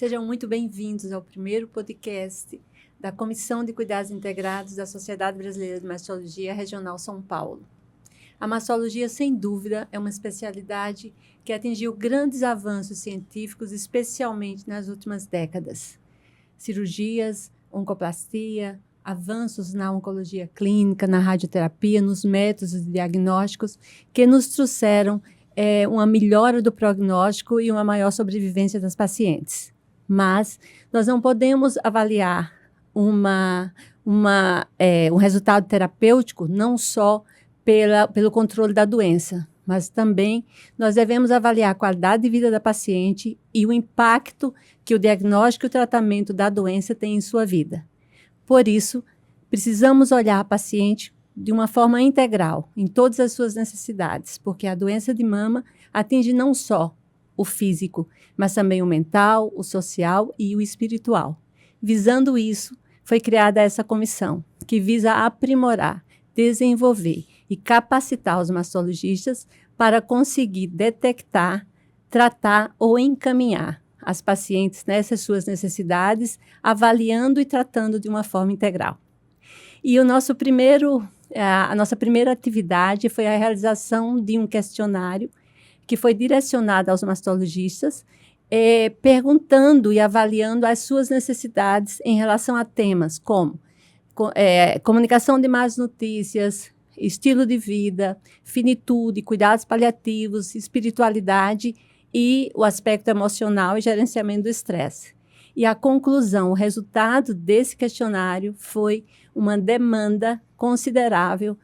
Sejam muito bem-vindos ao primeiro podcast da Comissão de Cuidados Integrados da Sociedade Brasileira de Mastologia Regional São Paulo. A mastologia, sem dúvida, é uma especialidade que atingiu grandes avanços científicos, especialmente nas últimas décadas. Cirurgias, oncoplastia, avanços na oncologia clínica, na radioterapia, nos métodos diagnósticos, que nos trouxeram uma melhora do prognóstico e uma maior sobrevivência das pacientes. Mas nós não podemos avaliar um resultado terapêutico não só pelo controle da doença, mas também nós devemos avaliar a qualidade de vida da paciente e o impacto que o diagnóstico e o tratamento da doença tem em sua vida. Por isso, precisamos olhar a paciente de uma forma integral, em todas as suas necessidades, porque a doença de mama atinge não só o físico, mas também o mental, o social e o espiritual. Visando isso, foi criada essa comissão, que visa aprimorar, desenvolver e capacitar os mastologistas para conseguir detectar, tratar ou encaminhar as pacientes nessas suas necessidades, avaliando e tratando de uma forma integral. E a nossa primeira atividade foi a realização de um questionário que foi direcionado aos mastologistas, perguntando e avaliando as suas necessidades em relação a temas como comunicação de más notícias, estilo de vida, finitude, cuidados paliativos, espiritualidade e o aspecto emocional e gerenciamento do estresse. E a conclusão, o resultado desse questionário foi uma demanda considerável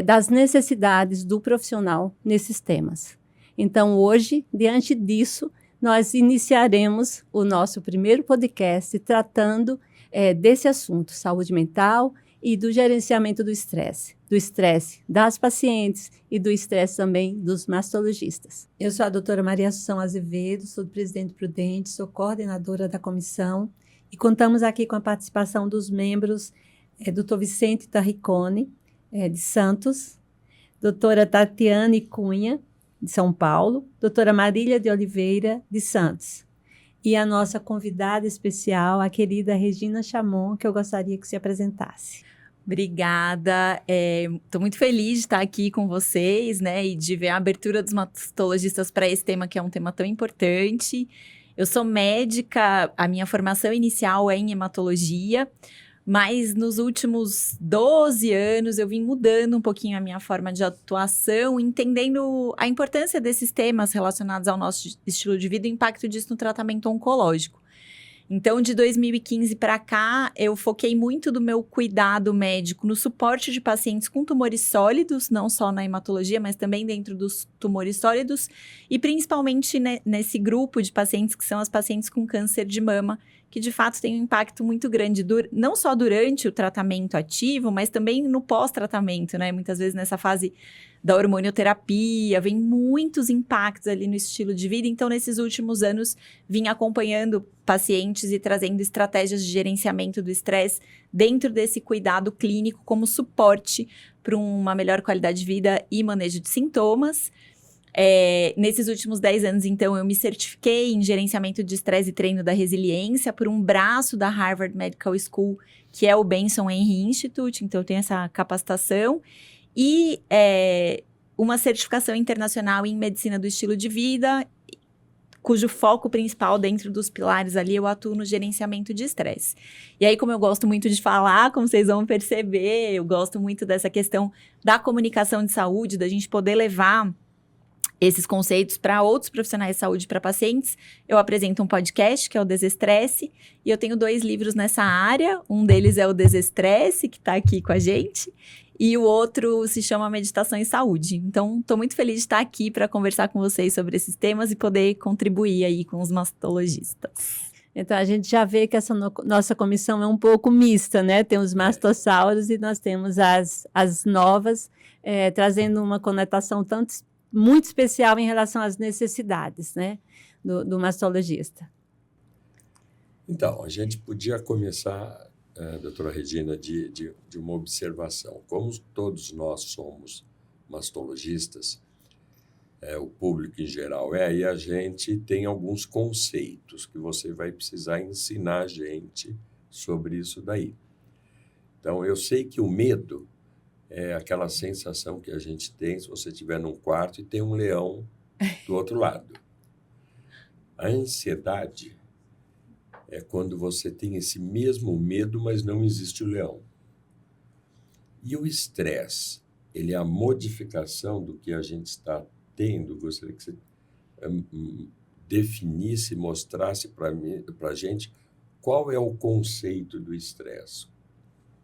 das necessidades do profissional nesses temas. Então, hoje, diante disso, nós iniciaremos o nosso primeiro podcast tratando desse assunto, saúde mental e do gerenciamento do estresse das pacientes e do estresse também dos mastologistas. Eu sou a doutora Maria Assunção Azevedo, sou do Presidente Prudente, sou coordenadora da comissão e contamos aqui com a participação dos membros Dr. Vicente Tarricone, de Santos, doutora Tatiane Cunha, de São Paulo, doutora Marília de Oliveira, de Santos. E a nossa convidada especial, a querida Regina Chamon, que eu gostaria que se apresentasse. Obrigada, estou muito feliz de estar aqui com vocês, né, e de ver a abertura dos mastologistas para esse tema, que é um tema tão importante. Eu sou médica, a minha formação inicial é em hematologia, mas nos últimos 12 anos eu vim mudando um pouquinho a minha forma de atuação, entendendo a importância desses temas relacionados ao nosso estilo de vida e o impacto disso no tratamento oncológico. Então, de 2015 para cá, eu foquei muito do meu cuidado médico no suporte de pacientes com tumores sólidos, não só na hematologia, mas também dentro dos tumores sólidos, e principalmente nesse grupo de pacientes que são as pacientes com câncer de mama, que de fato tem um impacto muito grande, não só durante o tratamento ativo, mas também no pós-tratamento, né? Muitas vezes nessa fase da hormonioterapia, vem muitos impactos ali no estilo de vida. Então, nesses últimos anos, vim acompanhando pacientes e trazendo estratégias de gerenciamento do estresse dentro desse cuidado clínico como suporte para uma melhor qualidade de vida e manejo de sintomas. Nesses últimos 10 anos, então, eu me certifiquei em gerenciamento de estresse e treino da resiliência por um braço da Harvard Medical School, que é o Benson Henry Institute, então eu tenho essa capacitação. E uma certificação internacional em medicina do estilo de vida, cujo foco principal dentro dos pilares ali, eu atuo no gerenciamento de estresse. E aí, como eu gosto muito de falar, como vocês vão perceber, eu gosto muito dessa questão da comunicação de saúde, da gente poder levar esses conceitos para outros profissionais de saúde, para pacientes. Eu apresento um podcast, que é o Desestresse, e eu tenho 2 livros nessa área. Um deles é o Desestresse, que está aqui com a gente, e o outro se chama Meditação em Saúde. Então, estou muito feliz de estar aqui para conversar com vocês sobre esses temas e poder contribuir aí com os mastologistas. Então, a gente já vê que essa nossa comissão é um pouco mista, né? Tem os mastossauros e nós temos as novas, trazendo uma conotação muito especial em relação às necessidades, né, do mastologista. Então, a gente podia começar, doutora Regina, de uma observação. Como todos nós somos mastologistas, o público em geral é, e a gente tem alguns conceitos que você vai precisar ensinar a gente sobre isso daí. Então, eu sei que o medo é aquela sensação que a gente tem se você estiver num quarto e tem um leão do outro lado. A ansiedade é quando você tem esse mesmo medo, mas não existe o leão. E o estresse, ele é a modificação do que a gente está tendo. Gostaria que você definisse, mostrasse para a gente qual é o conceito do estresse.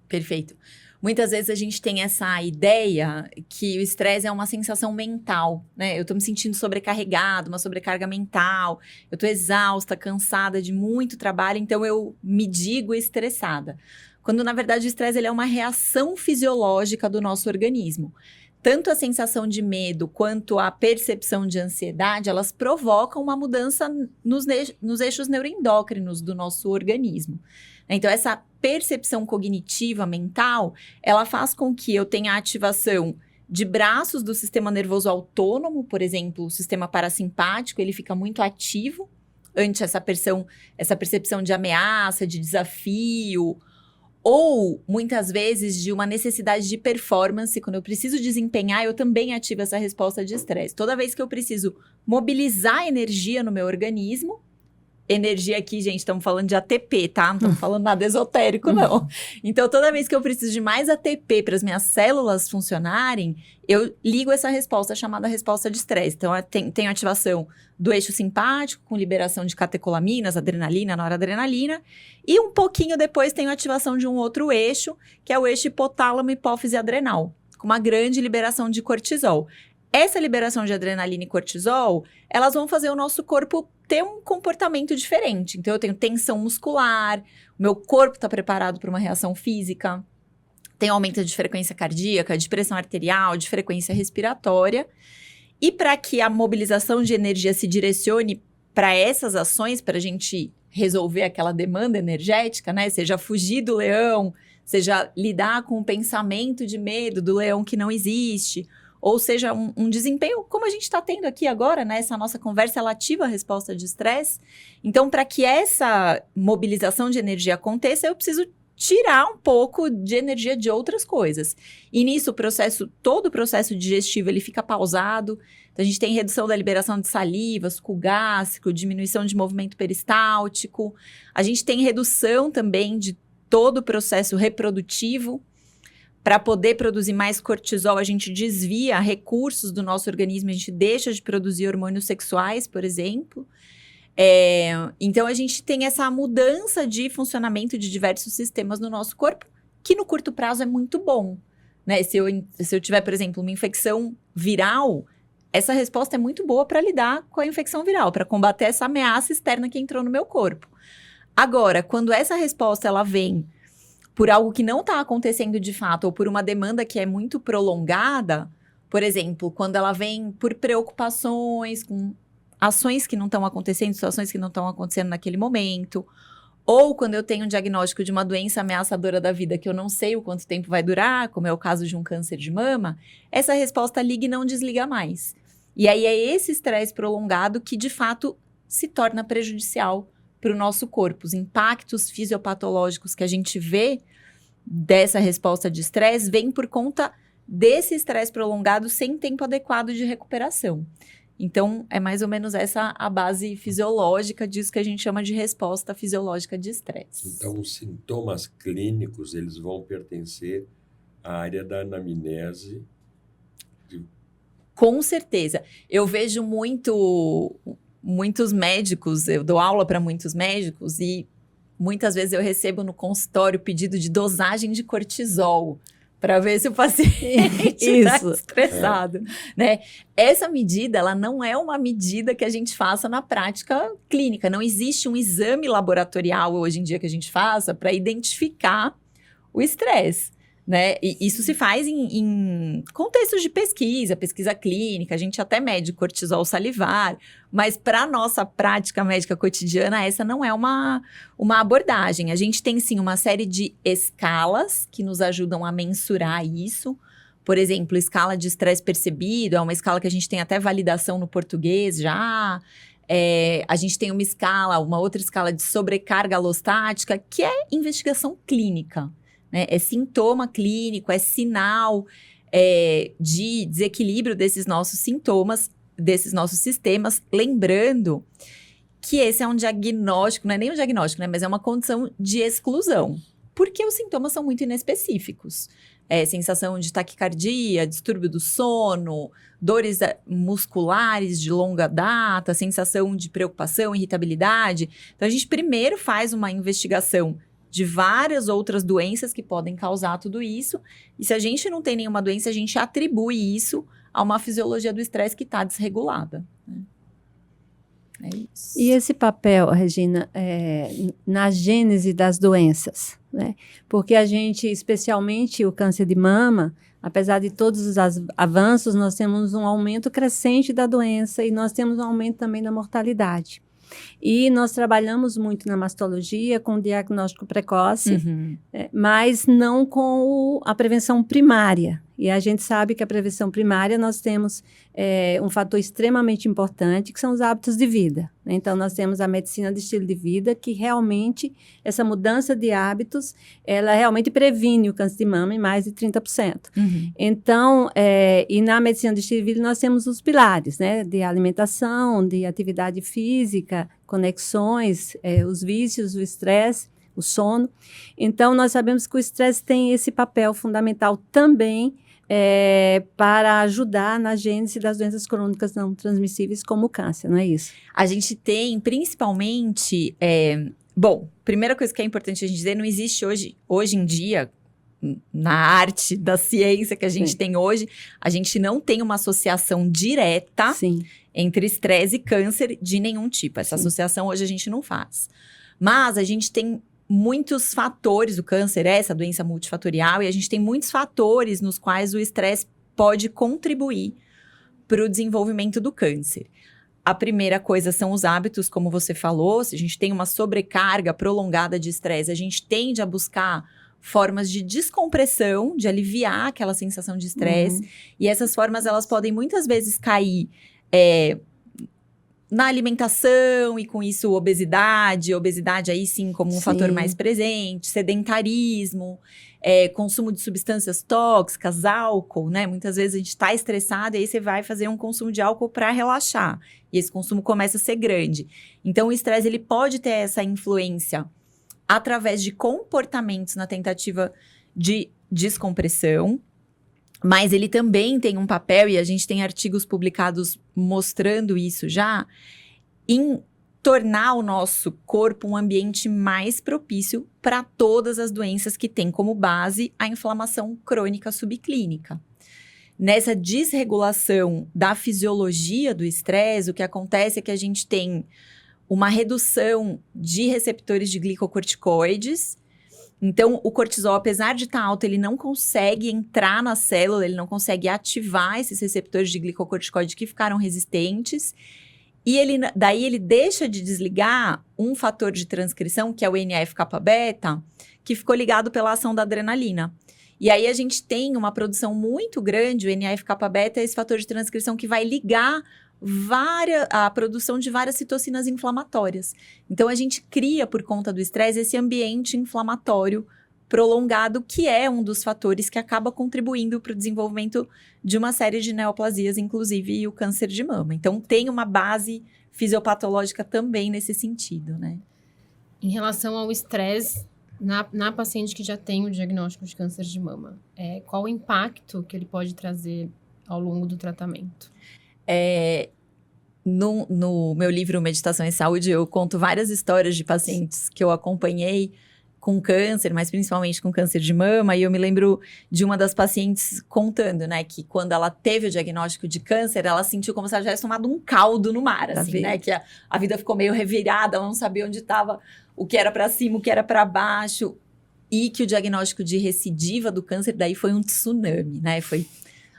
Perfeito. Muitas vezes a gente tem essa ideia que o estresse é uma sensação mental, né? Eu tô me sentindo sobrecarregado, uma sobrecarga mental, eu tô exausta, cansada de muito trabalho, então eu me digo estressada. Quando, na verdade, o estresse ele é uma reação fisiológica do nosso organismo. Tanto a sensação de medo quanto a percepção de ansiedade, elas provocam uma mudança nos eixos neuroendócrinos do nosso organismo. Então, essa percepção cognitiva mental, ela faz com que eu tenha ativação de braços do sistema nervoso autônomo, por exemplo, o sistema parasimpático, ele fica muito ativo ante essa percepção de ameaça, de desafio, ou, muitas vezes, de uma necessidade de performance. Quando eu preciso desempenhar, eu também ativo essa resposta de estresse. Toda vez que eu preciso mobilizar energia no meu organismo, energia aqui, gente, estamos falando de ATP, tá? Não estamos falando nada esotérico, não. Então, toda vez que eu preciso de mais ATP para as minhas células funcionarem, eu ligo essa resposta chamada resposta de estresse. Então, tenho ativação do eixo simpático, com liberação de catecolaminas, adrenalina, noradrenalina, e um pouquinho depois tenho ativação de um outro eixo, que é o eixo hipotálamo, hipófise adrenal, com uma grande liberação de cortisol. Essa liberação de adrenalina e cortisol, elas vão fazer o nosso corpo ter um comportamento diferente. Então, eu tenho tensão muscular, o meu corpo está preparado para uma reação física, tem aumento de frequência cardíaca, de pressão arterial, de frequência respiratória. E para que a mobilização de energia se direcione para essas ações, para a gente resolver aquela demanda energética, né? Seja fugir do leão, seja lidar com o pensamento de medo do leão que não existe, ou seja, um desempenho como a gente está tendo aqui agora, né? Essa nossa conversa, ela ativa a resposta de estresse. Então, para que essa mobilização de energia aconteça, eu preciso tirar um pouco de energia de outras coisas. E nisso, todo o processo digestivo, ele fica pausado. Então, a gente tem redução da liberação de saliva, suco gástrico, diminuição de movimento peristáltico. A gente tem redução também de todo o processo reprodutivo. Para poder produzir mais cortisol, a gente desvia recursos do nosso organismo, a gente deixa de produzir hormônios sexuais, por exemplo. Então, a gente tem essa mudança de funcionamento de diversos sistemas no nosso corpo, que no curto prazo é muito bom, né? Se eu tiver, por exemplo, uma infecção viral, essa resposta é muito boa para lidar com a infecção viral, para combater essa ameaça externa que entrou no meu corpo. Agora, quando essa resposta ela vem por algo que não está acontecendo de fato, ou por uma demanda que é muito prolongada, por exemplo, quando ela vem por preocupações, com ações que não estão acontecendo, situações que não estão acontecendo naquele momento, ou quando eu tenho um diagnóstico de uma doença ameaçadora da vida que eu não sei o quanto tempo vai durar, como é o caso de um câncer de mama, essa resposta liga e não desliga mais. E aí é esse estresse prolongado que, de fato, se torna prejudicial para o nosso corpo. Os impactos fisiopatológicos que a gente vê dessa resposta de estresse vêm por conta desse estresse prolongado sem tempo adequado de recuperação. Então, é mais ou menos essa a base fisiológica disso que a gente chama de resposta fisiológica de estresse. Então, os sintomas clínicos, eles vão pertencer à área da anamnese? Com certeza. Eu vejo muitos médicos, eu dou aula para muitos médicos e muitas vezes eu recebo no consultório pedido de dosagem de cortisol para ver se o paciente está estressado, né? Essa medida, ela não é uma medida que a gente faça na prática clínica. Não existe um exame laboratorial hoje em dia que a gente faça para identificar o estresse, né? E isso se faz em contextos de pesquisa clínica, a gente até mede cortisol salivar, mas para a nossa prática médica cotidiana, essa não é uma abordagem. A gente tem, sim, uma série de escalas que nos ajudam a mensurar isso. Por exemplo, escala de estresse percebido, é uma escala que a gente tem até validação no português já. A gente tem uma outra escala de sobrecarga alostática, que é investigação clínica, né? É sintoma clínico, é sinal de desequilíbrio desses nossos sintomas, desses nossos sistemas. Lembrando que esse é um diagnóstico, não é nem um diagnóstico, né? Mas é uma condição de exclusão, porque os sintomas são muito inespecíficos. Sensação de taquicardia, distúrbio do sono, dores musculares de longa data, sensação de preocupação, irritabilidade. Então, a gente primeiro faz uma investigação de várias outras doenças que podem causar tudo isso. E se a gente não tem nenhuma doença, a gente atribui isso a uma fisiologia do estresse que está desregulada, né? É isso. E esse papel, Regina, na gênese das doenças, né? Porque a gente, especialmente o câncer de mama, apesar de todos os avanços, nós temos um aumento crescente da doença e nós temos um aumento também da mortalidade. E nós trabalhamos muito na mastologia com diagnóstico precoce, mas não com a prevenção primária. E a gente sabe que a prevenção primária nós temos um fator extremamente importante, que são os hábitos de vida. Então, nós temos a medicina de estilo de vida, que realmente, essa mudança de hábitos, ela realmente previne o câncer de mama em mais de 30%. Então, e na medicina de estilo de vida, nós temos os pilares, né? De alimentação, de atividade física, conexões, os vícios, o estresse, o sono. Então, nós sabemos que o estresse tem esse papel fundamental também para ajudar na gênese das doenças crônicas não transmissíveis, como o câncer, não é isso? A gente tem, principalmente... primeira coisa que é importante a gente dizer, não existe hoje em dia, na arte da ciência que a gente tem hoje, a gente não tem uma associação direta entre estresse e câncer de nenhum tipo. Essa associação hoje a gente não faz. Mas a gente tem muitos fatores, o câncer é essa doença multifatorial, e a gente tem muitos fatores nos quais o estresse pode contribuir para o desenvolvimento do câncer. A primeira coisa são os hábitos, como você falou. Se a gente tem uma sobrecarga prolongada de estresse, a gente tende a buscar formas de descompressão, de aliviar aquela sensação de estresse. E essas formas, elas podem muitas vezes cair na alimentação, e com isso obesidade aí sim como um fator mais presente, sedentarismo, consumo de substâncias tóxicas, álcool, né? Muitas vezes a gente está estressado e aí você vai fazer um consumo de álcool para relaxar. E esse consumo começa a ser grande. Então, o estresse, ele pode ter essa influência através de comportamentos na tentativa de descompressão, mas ele também tem um papel, e a gente tem artigos publicados mostrando isso já, em tornar o nosso corpo um ambiente mais propício para todas as doenças que têm como base a inflamação crônica subclínica. Nessa desregulação da fisiologia do estresse, o que acontece é que a gente tem uma redução de receptores de glicocorticoides. Então, o cortisol, apesar de estar alto, ele não consegue entrar na célula, ele não consegue ativar esses receptores de glicocorticoide que ficaram resistentes. E daí ele deixa de desligar um fator de transcrição, que é o NF-kappa-beta, que ficou ligado pela ação da adrenalina. E aí a gente tem uma produção muito grande, o NF-kappa-beta é esse fator de transcrição que vai ligar a produção de várias citocinas inflamatórias. Então, a gente cria, por conta do estresse, esse ambiente inflamatório prolongado, que é um dos fatores que acaba contribuindo para o desenvolvimento de uma série de neoplasias, inclusive o câncer de mama. Então, tem uma base fisiopatológica também nesse sentido, né? Em relação ao estresse, na paciente que já tem o diagnóstico de câncer de mama, qual o impacto que ele pode trazer ao longo do tratamento? No meu livro Meditação em Saúde, eu conto várias histórias de pacientes que eu acompanhei com câncer, mas principalmente com câncer de mama, e eu me lembro de uma das pacientes contando, né, que quando ela teve o diagnóstico de câncer, ela sentiu como se ela tivesse tomado um caldo no mar, assim, né, que a vida ficou meio revirada, ela não sabia onde estava, o que era para cima, o que era para baixo, e que o diagnóstico de recidiva do câncer daí foi um tsunami, né, foi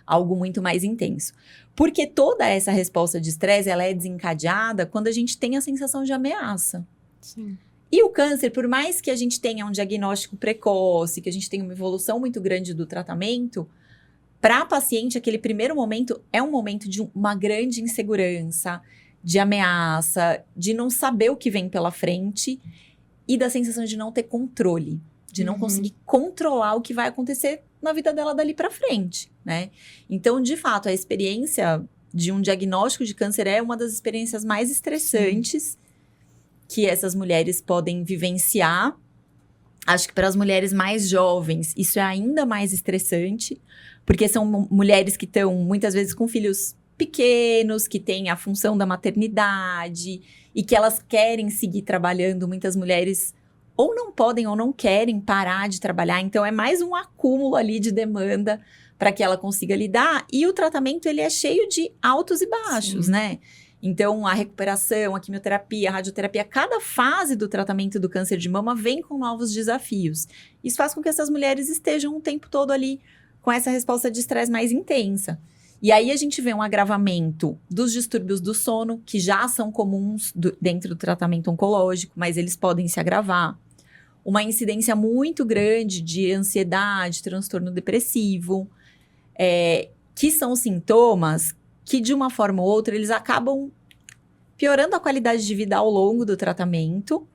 algo muito mais intenso. Porque toda essa resposta de estresse, ela é desencadeada quando a gente tem a sensação de ameaça. Sim. E o câncer, por mais que a gente tenha um diagnóstico precoce, que a gente tenha uma evolução muito grande do tratamento, para a paciente, aquele primeiro momento é um momento de uma grande insegurança, de ameaça, de não saber o que vem pela frente e da sensação de não ter controle, de não conseguir controlar o que vai acontecer na vida dela dali para frente, né? Então, de fato, a experiência de um diagnóstico de câncer é uma das experiências mais estressantes que essas mulheres podem vivenciar. Acho que para as mulheres mais jovens, isso é ainda mais estressante, porque são mulheres que estão, muitas vezes, com filhos pequenos, que têm a função da maternidade e que elas querem seguir trabalhando. Muitas mulheres ou não podem ou não querem parar de trabalhar. Então, é mais um acúmulo ali de demanda para que ela consiga lidar. E o tratamento, ele é cheio de altos e baixos, né? Então, a recuperação, a quimioterapia, a radioterapia, cada fase do tratamento do câncer de mama vem com novos desafios. Isso faz com que essas mulheres estejam o tempo todo ali com essa resposta de estresse mais intensa. E aí a gente vê um agravamento dos distúrbios do sono, que já são comuns dentro do tratamento oncológico, mas eles podem se agravar. Uma incidência muito grande de ansiedade, transtorno depressivo, que são sintomas que, de uma forma ou outra, eles acabam piorando a qualidade de vida ao longo do tratamento.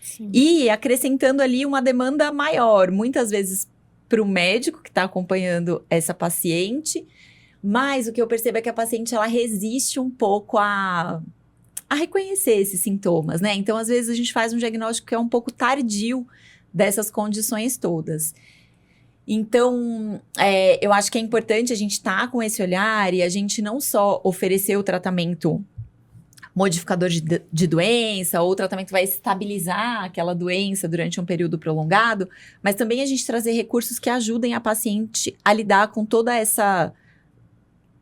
Sim. E acrescentando ali uma demanda maior, muitas vezes para o médico que está acompanhando essa paciente, mas o que eu percebo é que a paciente, ela resiste um pouco a reconhecer esses sintomas, né? Então, às vezes, a gente faz um diagnóstico que é um pouco tardio dessas condições todas. Então, eu acho que é importante a gente estar com esse olhar e a gente não só oferecer o tratamento modificador de doença, ou o tratamento vai estabilizar aquela doença durante um período prolongado, mas também a gente trazer recursos que ajudem a paciente a lidar com toda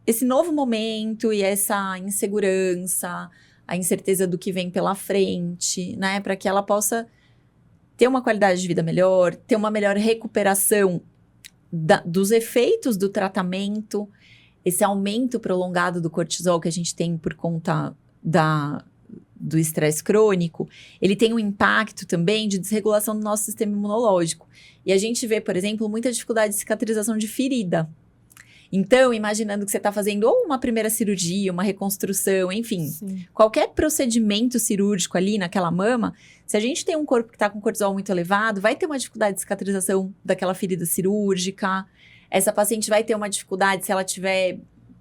esse novo momento e essa insegurança, a incerteza do que vem pela frente, né? Para que ela possa ter uma qualidade de vida melhor, ter uma melhor recuperação dos efeitos do tratamento, esse aumento prolongado do cortisol que a gente tem por conta do estresse crônico, ele tem um impacto também de desregulação do nosso sistema imunológico. E a gente vê, por exemplo, muita dificuldade de cicatrização de ferida. Então, imaginando que você está fazendo ou uma primeira cirurgia, uma reconstrução, enfim, qualquer procedimento cirúrgico ali naquela mama, se a gente tem um corpo que está com cortisol muito elevado, vai ter uma dificuldade de cicatrização daquela ferida cirúrgica. Essa paciente vai ter uma dificuldade se ela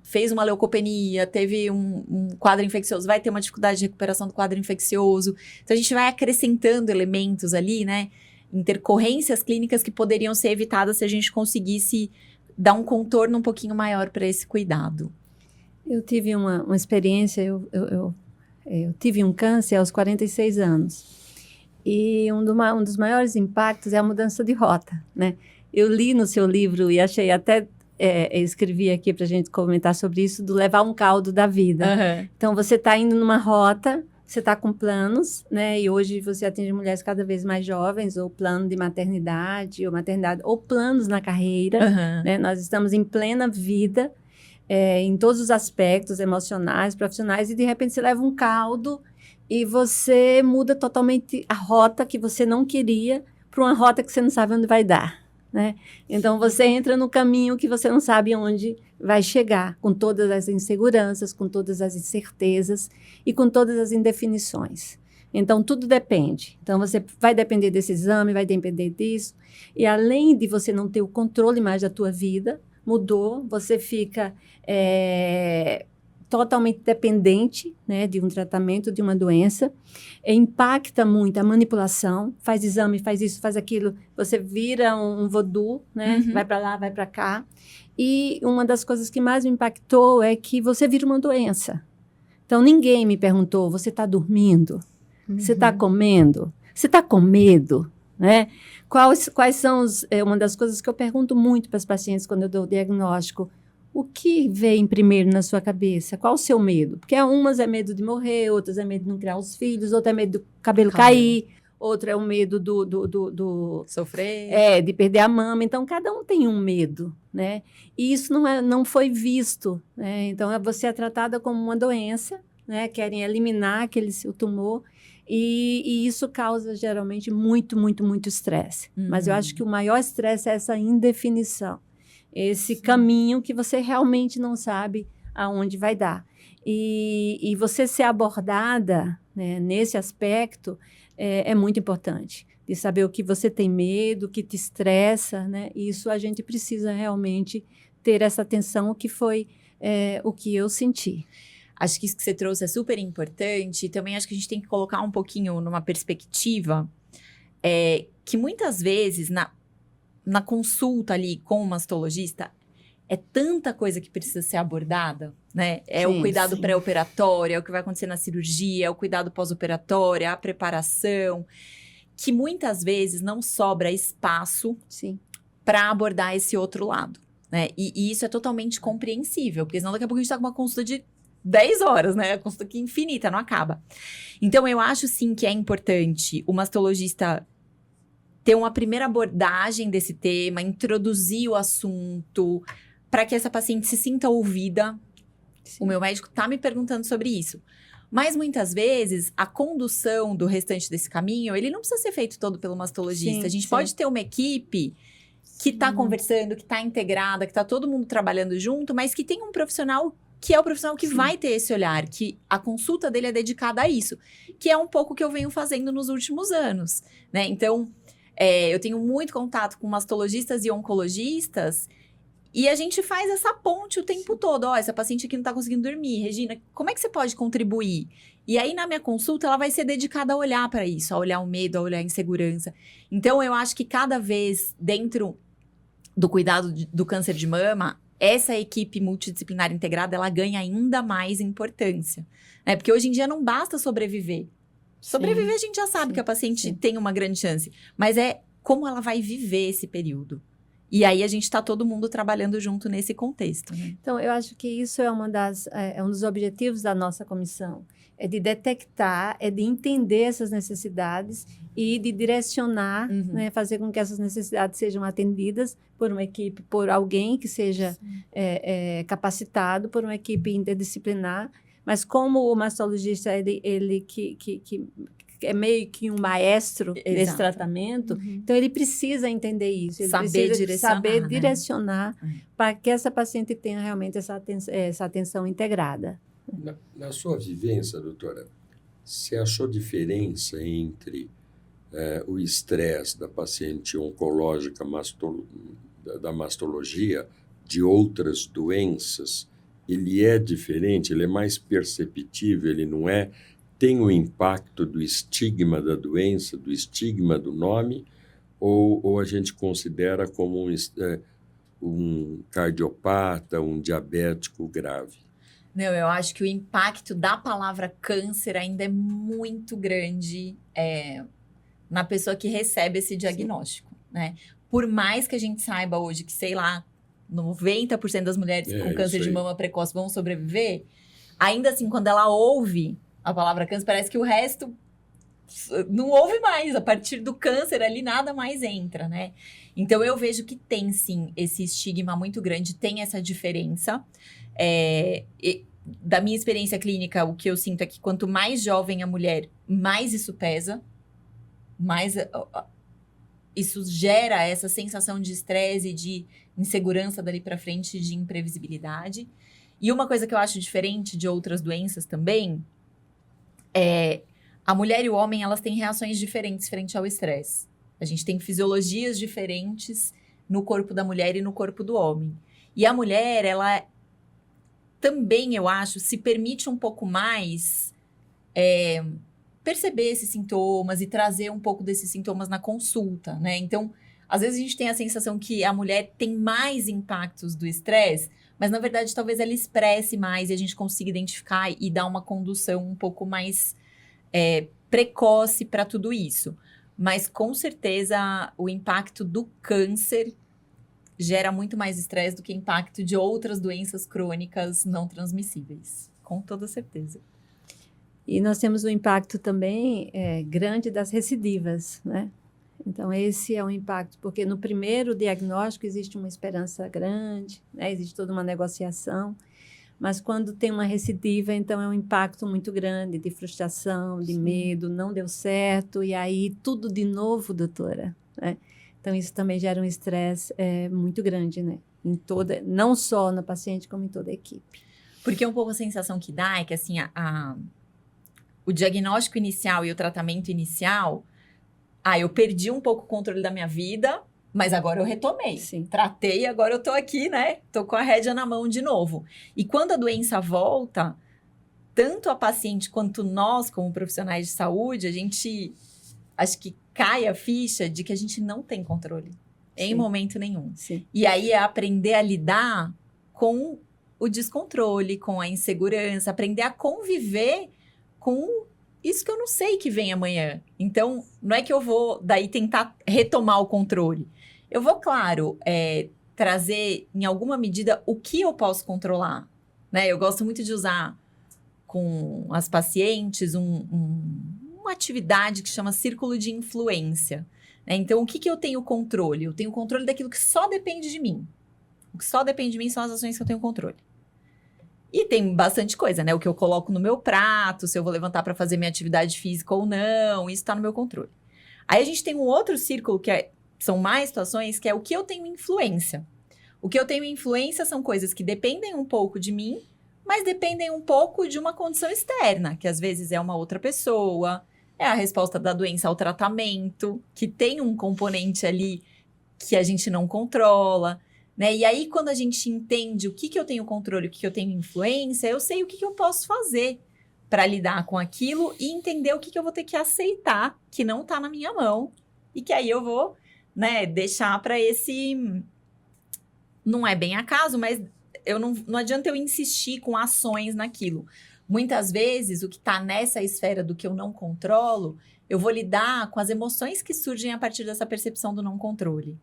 fez uma leucopenia, teve um quadro infeccioso, vai ter uma dificuldade de recuperação do quadro infeccioso. Então, a gente vai acrescentando elementos ali, né? Intercorrências clínicas que poderiam ser evitadas se a gente conseguisse dar um contorno um pouquinho maior para esse cuidado. Eu tive uma experiência, eu tive um câncer aos 46 anos. E um dos maiores impactos é a mudança de rota, né? Eu li no seu livro e achei até... escrevi aqui para a gente comentar sobre isso, do levar um caldo da vida. Uhum. Então, você está indo numa rota, você está com planos, né? E hoje você atende mulheres cada vez mais jovens, ou plano de maternidade, ou planos na carreira. Uhum. Né? Nós estamos em plena vida, em todos os aspectos, emocionais, profissionais, e de repente você leva um caldo e você muda totalmente a rota que você não queria para uma rota que você não sabe onde vai dar. Né? Então, você entra no caminho que você não sabe onde vai chegar, com todas as inseguranças, com todas as incertezas e com todas as indefinições. Então, tudo depende. Então, você vai depender desse exame, vai depender disso. E, além de você não ter o controle mais da tua vida, mudou, você fica totalmente dependente, né, de um tratamento, de uma doença, impacta muito a manipulação, faz exame, faz isso, faz aquilo, você vira um voodoo, né, vai para lá, vai para cá, e uma das coisas que mais me impactou é que você vira uma doença. Então, ninguém me perguntou, você está dormindo? Você está comendo? Você está com medo? Né? Quais são uma das coisas que eu pergunto muito para as pacientes quando eu dou o diagnóstico? O que vem primeiro na sua cabeça? Qual o seu medo? Porque umas é medo de morrer, outras é medo de não criar os filhos, outra é medo do cabelo cair, outra é o medo do sofrer. De perder a mama. Então, cada um tem um medo, né? E isso não foi visto, né? Então, você é tratada como uma doença, né? Querem eliminar o tumor. E isso causa, geralmente, muito, muito, muito estresse. Mas eu acho que o maior estresse é essa indefinição. esse caminho que você realmente não sabe aonde vai dar. E você ser abordada, né, nesse aspecto é muito importante, de saber o que você tem medo, o que te estressa, né? Isso a gente precisa realmente ter essa atenção, o que foi o que eu senti. Acho que isso que você trouxe é super importante. Também acho que a gente tem que colocar um pouquinho numa perspectiva que muitas vezes na consulta ali com o mastologista é tanta coisa que precisa ser abordada, né? O cuidado pré-operatório, é o que vai acontecer na cirurgia, é o cuidado pós-operatório, a preparação, que muitas vezes não sobra espaço para abordar esse outro lado, né? E isso é totalmente compreensível, porque senão daqui a pouco a gente tá com uma consulta de 10 horas, né? A consulta que é infinita, não acaba. Então, eu acho, sim, que é importante o mastologista ter uma primeira abordagem desse tema, introduzir o assunto, para que essa paciente se sinta ouvida. Sim. O meu médico está me perguntando sobre isso. Mas, muitas vezes, a condução do restante desse caminho, ele não precisa ser feito todo pelo mastologista. A gente pode ter uma equipe que está conversando, que está integrada, que está todo mundo trabalhando junto, mas que tem um profissional que é o profissional que vai ter esse olhar, que a consulta dele é dedicada a isso, que é um pouco o que eu venho fazendo nos últimos anos, né? Então, eu tenho muito contato com mastologistas e oncologistas, e a gente faz essa ponte o tempo todo. Essa paciente aqui não está conseguindo dormir. Regina, como é que você pode contribuir? E aí, na minha consulta, ela vai ser dedicada a olhar para isso, a olhar o medo, a olhar a insegurança. Então, eu acho que cada vez, dentro do cuidado do câncer de mama, essa equipe multidisciplinar integrada, ela ganha ainda mais importância. Né? Porque hoje em dia não basta sobreviver. Sobreviver a gente já sabe que a paciente tem uma grande chance. Mas é como ela vai viver esse período. E aí a gente está todo mundo trabalhando junto nesse contexto. Né? Então, eu acho que isso é um dos objetivos da nossa comissão. É de detectar, é de entender essas necessidades e de direcionar, né, fazer com que essas necessidades sejam atendidas por uma equipe, por alguém que seja capacitado, por uma equipe interdisciplinar. Mas como o mastologista, ele que é meio que um maestro desse tratamento, então ele precisa entender isso. Ele precisa saber direcionar para que essa paciente tenha realmente essa atenção integrada. Na sua vivência, doutora, você achou diferença entre o estresse da paciente oncológica da mastologia de outras doenças? Ele é diferente, ele é mais perceptível, ele não é? Tem o impacto do estigma da doença, do estigma do nome, ou a gente considera como um cardiopata, um diabético grave? Não, eu acho que o impacto da palavra câncer ainda é muito grande na pessoa que recebe esse diagnóstico, né? Por mais que a gente saiba hoje que, sei lá, 90% das mulheres com câncer de mama precoce vão sobreviver, ainda assim, quando ela ouve a palavra câncer, parece que o resto não ouve mais. A partir do câncer ali, nada mais entra, né? Então, eu vejo que tem, sim, esse estigma muito grande, tem essa diferença. Da minha experiência clínica, o que eu sinto é que quanto mais jovem a mulher, mais isso pesa, mais isso gera essa sensação de estresse e de insegurança dali para frente, de imprevisibilidade. E uma coisa que eu acho diferente de outras doenças também a mulher e o homem, elas têm reações diferentes frente ao estresse. A gente tem fisiologias diferentes no corpo da mulher e no corpo do homem. E a mulher, ela também, eu acho, se permite um pouco mais perceber esses sintomas e trazer um pouco desses sintomas na consulta, né? Então, às vezes a gente tem a sensação que a mulher tem mais impactos do estresse, mas, na verdade, talvez ela expresse mais e a gente consiga identificar e dar uma condução um pouco mais precoce para tudo isso. Mas, com certeza, o impacto do câncer gera muito mais estresse do que impacto de outras doenças crônicas não transmissíveis. Com toda certeza. E nós temos um impacto também grande das recidivas, né? Então, esse é um impacto, porque no primeiro diagnóstico existe uma esperança grande, né? Existe toda uma negociação, mas quando tem uma recidiva, então é um impacto muito grande de frustração, de medo, não deu certo, e aí tudo de novo, doutora, né? Então, isso também gera um estresse muito grande, né? não só na paciente, como em toda a equipe. Porque um pouco a sensação que dá é que, assim, o diagnóstico inicial e o tratamento inicial, eu perdi um pouco o controle da minha vida, mas agora eu retomei. Sim. Tratei, agora eu tô aqui, né? Tô com a rédea na mão de novo. E quando a doença volta, tanto a paciente quanto nós, como profissionais de saúde, a gente, acho que cai a ficha de que a gente não tem controle. Em momento nenhum. Sim. E aí é aprender a lidar com o descontrole, com a insegurança, aprender a conviver com isso que eu não sei que vem amanhã. Então, não é que eu vou daí tentar retomar o controle. Eu vou, claro, trazer em alguma medida o que eu posso controlar. Né? Eu gosto muito de usar com as pacientes uma atividade que chama círculo de influência. Então, o que eu tenho controle? Eu tenho controle daquilo que só depende de mim. O que só depende de mim são as ações que eu tenho controle. E tem bastante coisa, né? O que eu coloco no meu prato, se eu vou levantar para fazer minha atividade física ou não, isso está no meu controle. Aí a gente tem um outro círculo, são mais situações, que é o que eu tenho influência. O que eu tenho influência são coisas que dependem um pouco de mim, mas dependem um pouco de uma condição externa, que às vezes é uma outra pessoa, é a resposta da doença ao tratamento, que tem um componente ali que a gente não controla, né? E aí, quando a gente entende o que eu tenho controle, o que eu tenho influência, eu sei o que eu posso fazer para lidar com aquilo e entender o que eu vou ter que aceitar, que não está na minha mão, e que aí eu vou, né, deixar para esse... Não é bem acaso, mas não adianta eu insistir com ações naquilo. Muitas vezes, o que está nessa esfera do que eu não controlo, eu vou lidar com as emoções que surgem a partir dessa percepção do não controle.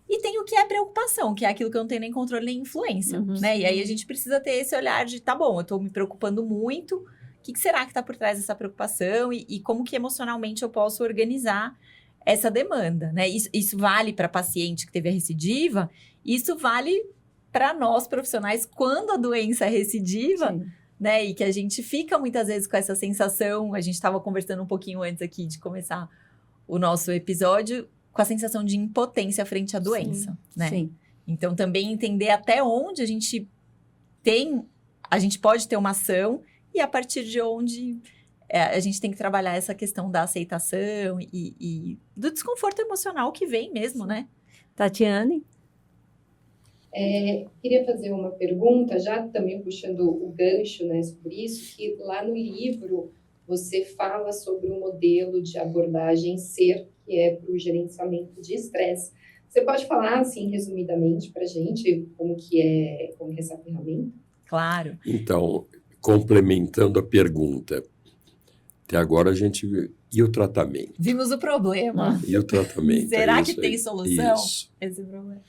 E tem o que é preocupação, que é aquilo que eu não tenho nem controle nem influência, né? E aí a gente precisa ter esse olhar de, tá bom, eu estou me preocupando muito, o que será que está por trás dessa preocupação e como que emocionalmente eu posso organizar essa demanda, né? Isso vale para paciente que teve a recidiva, isso vale para nós profissionais quando a doença é recidiva, Sim. Né? E que a gente fica muitas vezes com essa sensação, a gente estava conversando um pouquinho antes aqui de começar o nosso episódio, com a sensação de impotência frente à doença, Sim. né? Sim. Então, também entender até onde a gente pode ter uma ação e a partir de onde a gente tem que trabalhar essa questão da aceitação e do desconforto emocional que vem mesmo, né? Tatiane? Queria fazer uma pergunta, já também puxando o gancho, né, sobre isso, que lá no livro você fala sobre o modelo de abordagem SER, que é para o gerenciamento de estresse. Você pode falar, assim, resumidamente para a gente como que é essa ferramenta? Claro. Então, complementando a pergunta, até agora a gente viu, e o tratamento? Vimos o problema. E o tratamento? Será que isso tem aí. solução? Isso. Esse problema.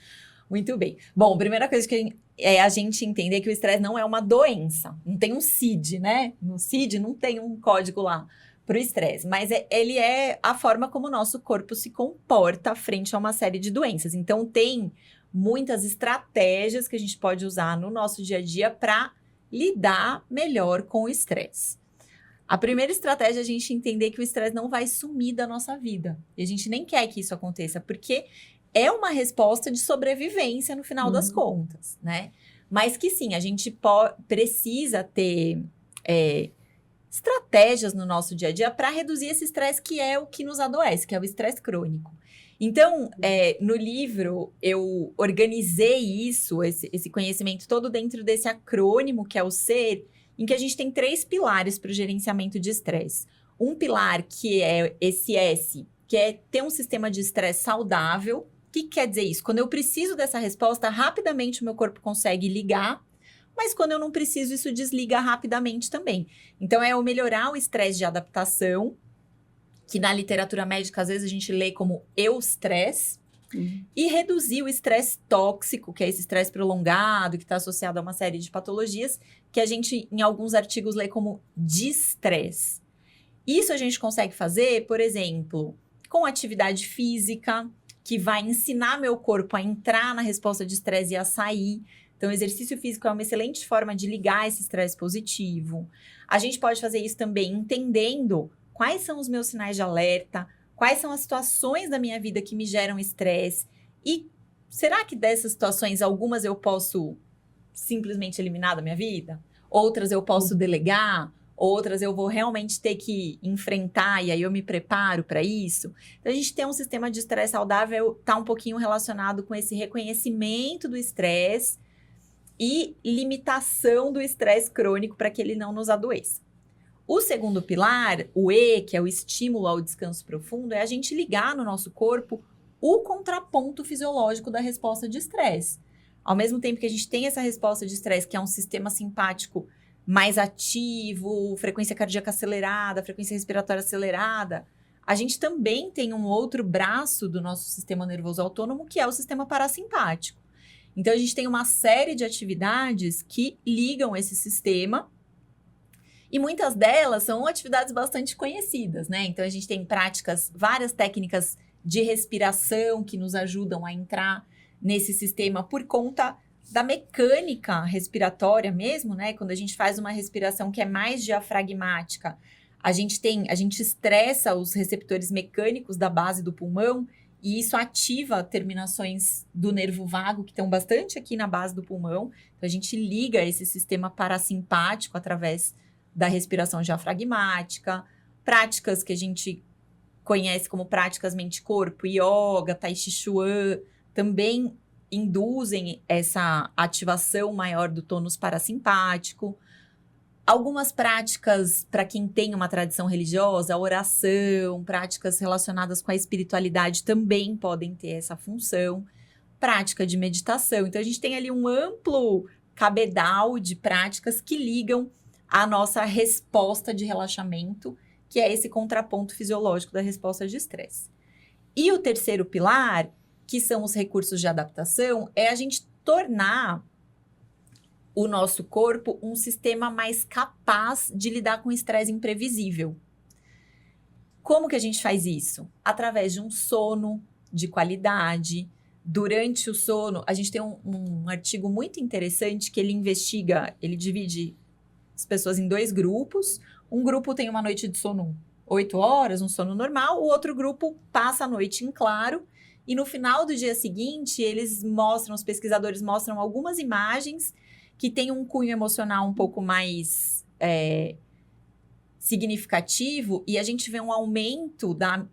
Muito bem. Bom, a primeira coisa que é a gente entender que o estresse não é uma doença. Não tem um CID, né? No CID não tem um código lá para o estresse. Mas ele é a forma como o nosso corpo se comporta frente a uma série de doenças. Então, tem muitas estratégias que a gente pode usar no nosso dia a dia para lidar melhor com o estresse. A primeira estratégia é a gente entender que o estresse não vai sumir da nossa vida. E a gente nem quer que isso aconteça, porque é uma resposta de sobrevivência no final das contas, né? Mas que sim, a gente precisa ter estratégias no nosso dia a dia para reduzir esse estresse que é o que nos adoece, que é o estresse crônico. Então, no livro, eu organizei esse conhecimento todo dentro desse acrônimo que é o SER, em que a gente tem 3 pilares para o gerenciamento de estresse. Um pilar que é esse S, que é ter um sistema de estresse saudável. O que quer dizer isso? Quando eu preciso dessa resposta, rapidamente o meu corpo consegue ligar, mas quando eu não preciso, isso desliga rapidamente também. Então, é o melhorar o estresse de adaptação, que na literatura médica, às vezes, a gente lê como eustresse, e reduzir o estresse tóxico, que é esse estresse prolongado, que está associado a uma série de patologias, que a gente, em alguns artigos, lê como distresse. Isso a gente consegue fazer, por exemplo, com atividade física, que vai ensinar meu corpo a entrar na resposta de estresse e a sair. Então, o exercício físico é uma excelente forma de ligar esse estresse positivo. A gente pode fazer isso também entendendo quais são os meus sinais de alerta, quais são as situações da minha vida que me geram estresse e será que dessas situações, algumas eu posso simplesmente eliminar da minha vida? Outras eu posso delegar? Outras eu vou realmente ter que enfrentar e aí eu me preparo para isso? Então, a gente tem um sistema de estresse saudável, está um pouquinho relacionado com esse reconhecimento do estresse e limitação do estresse crônico para que ele não nos adoeça. O segundo pilar, o E, que é o estímulo ao descanso profundo, é a gente ligar no nosso corpo o contraponto fisiológico da resposta de estresse. Ao mesmo tempo que a gente tem essa resposta de estresse, que é um sistema simpático mais ativo, frequência cardíaca acelerada, frequência respiratória acelerada, a gente também tem um outro braço do nosso sistema nervoso autônomo, que é o sistema parasimpático. Então, a gente tem uma série de atividades que ligam esse sistema, e muitas delas são atividades bastante conhecidas, né? Então, a gente tem práticas, várias técnicas de respiração que nos ajudam a entrar nesse sistema por conta da mecânica respiratória mesmo, né? Quando a gente faz uma respiração que é mais diafragmática, a gente estressa os receptores mecânicos da base do pulmão e isso ativa terminações do nervo vago que estão bastante aqui na base do pulmão. Então, a gente liga esse sistema parasimpático através da respiração diafragmática, práticas que a gente conhece como práticas mente-corpo, yoga, tai chi chuan, também induzem essa ativação maior do tônus parasimpático. Algumas práticas, para quem tem uma tradição religiosa, oração, práticas relacionadas com a espiritualidade também podem ter essa função. Prática de meditação. Então, a gente tem ali um amplo cabedal de práticas que ligam a nossa resposta de relaxamento, que é esse contraponto fisiológico da resposta de estresse. E o terceiro pilar, que são os recursos de adaptação, é a gente tornar o nosso corpo um sistema mais capaz de lidar com o estresse imprevisível. Como que a gente faz isso? Através de um sono de qualidade. Durante o sono, a gente tem um artigo muito interessante que ele investiga, ele divide as pessoas em 2 grupos. Um grupo tem uma noite de sono 8 horas, um sono normal. O outro grupo passa a noite em claro. E no final do dia seguinte, os pesquisadores mostram algumas imagens que têm um cunho emocional um pouco mais significativo. E a gente vê um aumento da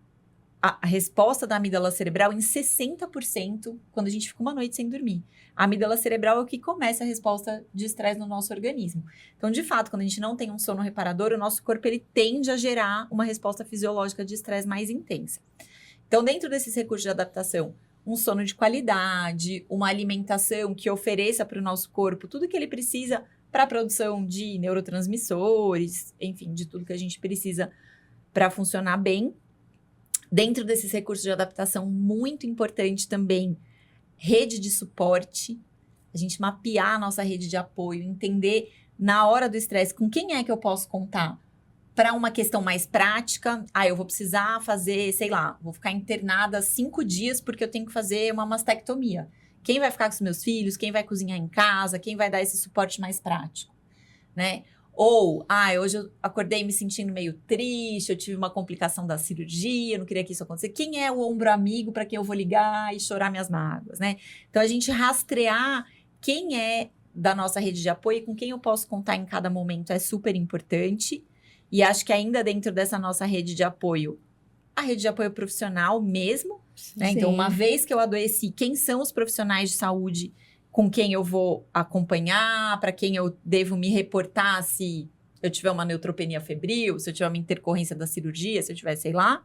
resposta da amígdala cerebral em 60% quando a gente fica uma noite sem dormir. A amígdala cerebral é o que começa a resposta de estresse no nosso organismo. Então, de fato, quando a gente não tem um sono reparador, o nosso corpo ele tende a gerar uma resposta fisiológica de estresse mais intensa. Então, dentro desses recursos de adaptação, um sono de qualidade, uma alimentação que ofereça para o nosso corpo tudo que ele precisa para a produção de neurotransmissores, enfim, de tudo que a gente precisa para funcionar bem. Dentro desses recursos de adaptação, muito importante também, rede de suporte, a gente mapear a nossa rede de apoio, entender na hora do estresse com quem é que eu posso contar. Para uma questão mais prática, eu vou precisar fazer, sei lá, vou ficar internada 5 dias porque eu tenho que fazer uma mastectomia. Quem vai ficar com os meus filhos? Quem vai cozinhar em casa? Quem vai dar esse suporte mais prático, né? Ou, hoje eu acordei me sentindo meio triste, eu tive uma complicação da cirurgia, eu não queria que isso acontecesse. Quem é o ombro amigo para quem eu vou ligar e chorar minhas mágoas, né? Então, a gente rastrear quem é da nossa rede de apoio e com quem eu posso contar em cada momento é super importante. E acho que ainda dentro dessa nossa rede de apoio, a rede de apoio profissional mesmo, né? Então, uma vez que eu adoeci, quem são os profissionais de saúde com quem eu vou acompanhar, para quem eu devo me reportar se eu tiver uma neutropenia febril, se eu tiver uma intercorrência da cirurgia, se eu tiver, sei lá.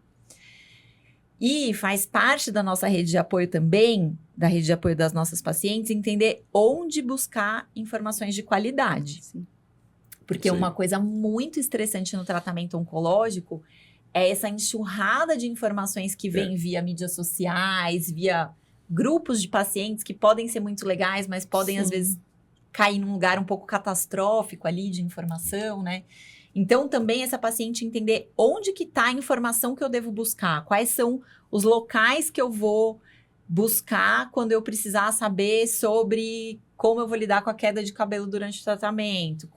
E faz parte da nossa rede de apoio também, da rede de apoio das nossas pacientes, entender onde buscar informações de qualidade. Sim. Porque uma coisa muito estressante no tratamento oncológico é essa enxurrada de informações que vem via mídias sociais, via grupos de pacientes que podem ser muito legais, mas podem, às vezes, cair num lugar um pouco catastrófico ali de informação, né? Então, também essa paciente entender onde que está a informação que eu devo buscar, quais são os locais que eu vou buscar quando eu precisar saber sobre como eu vou lidar com a queda de cabelo durante o tratamento,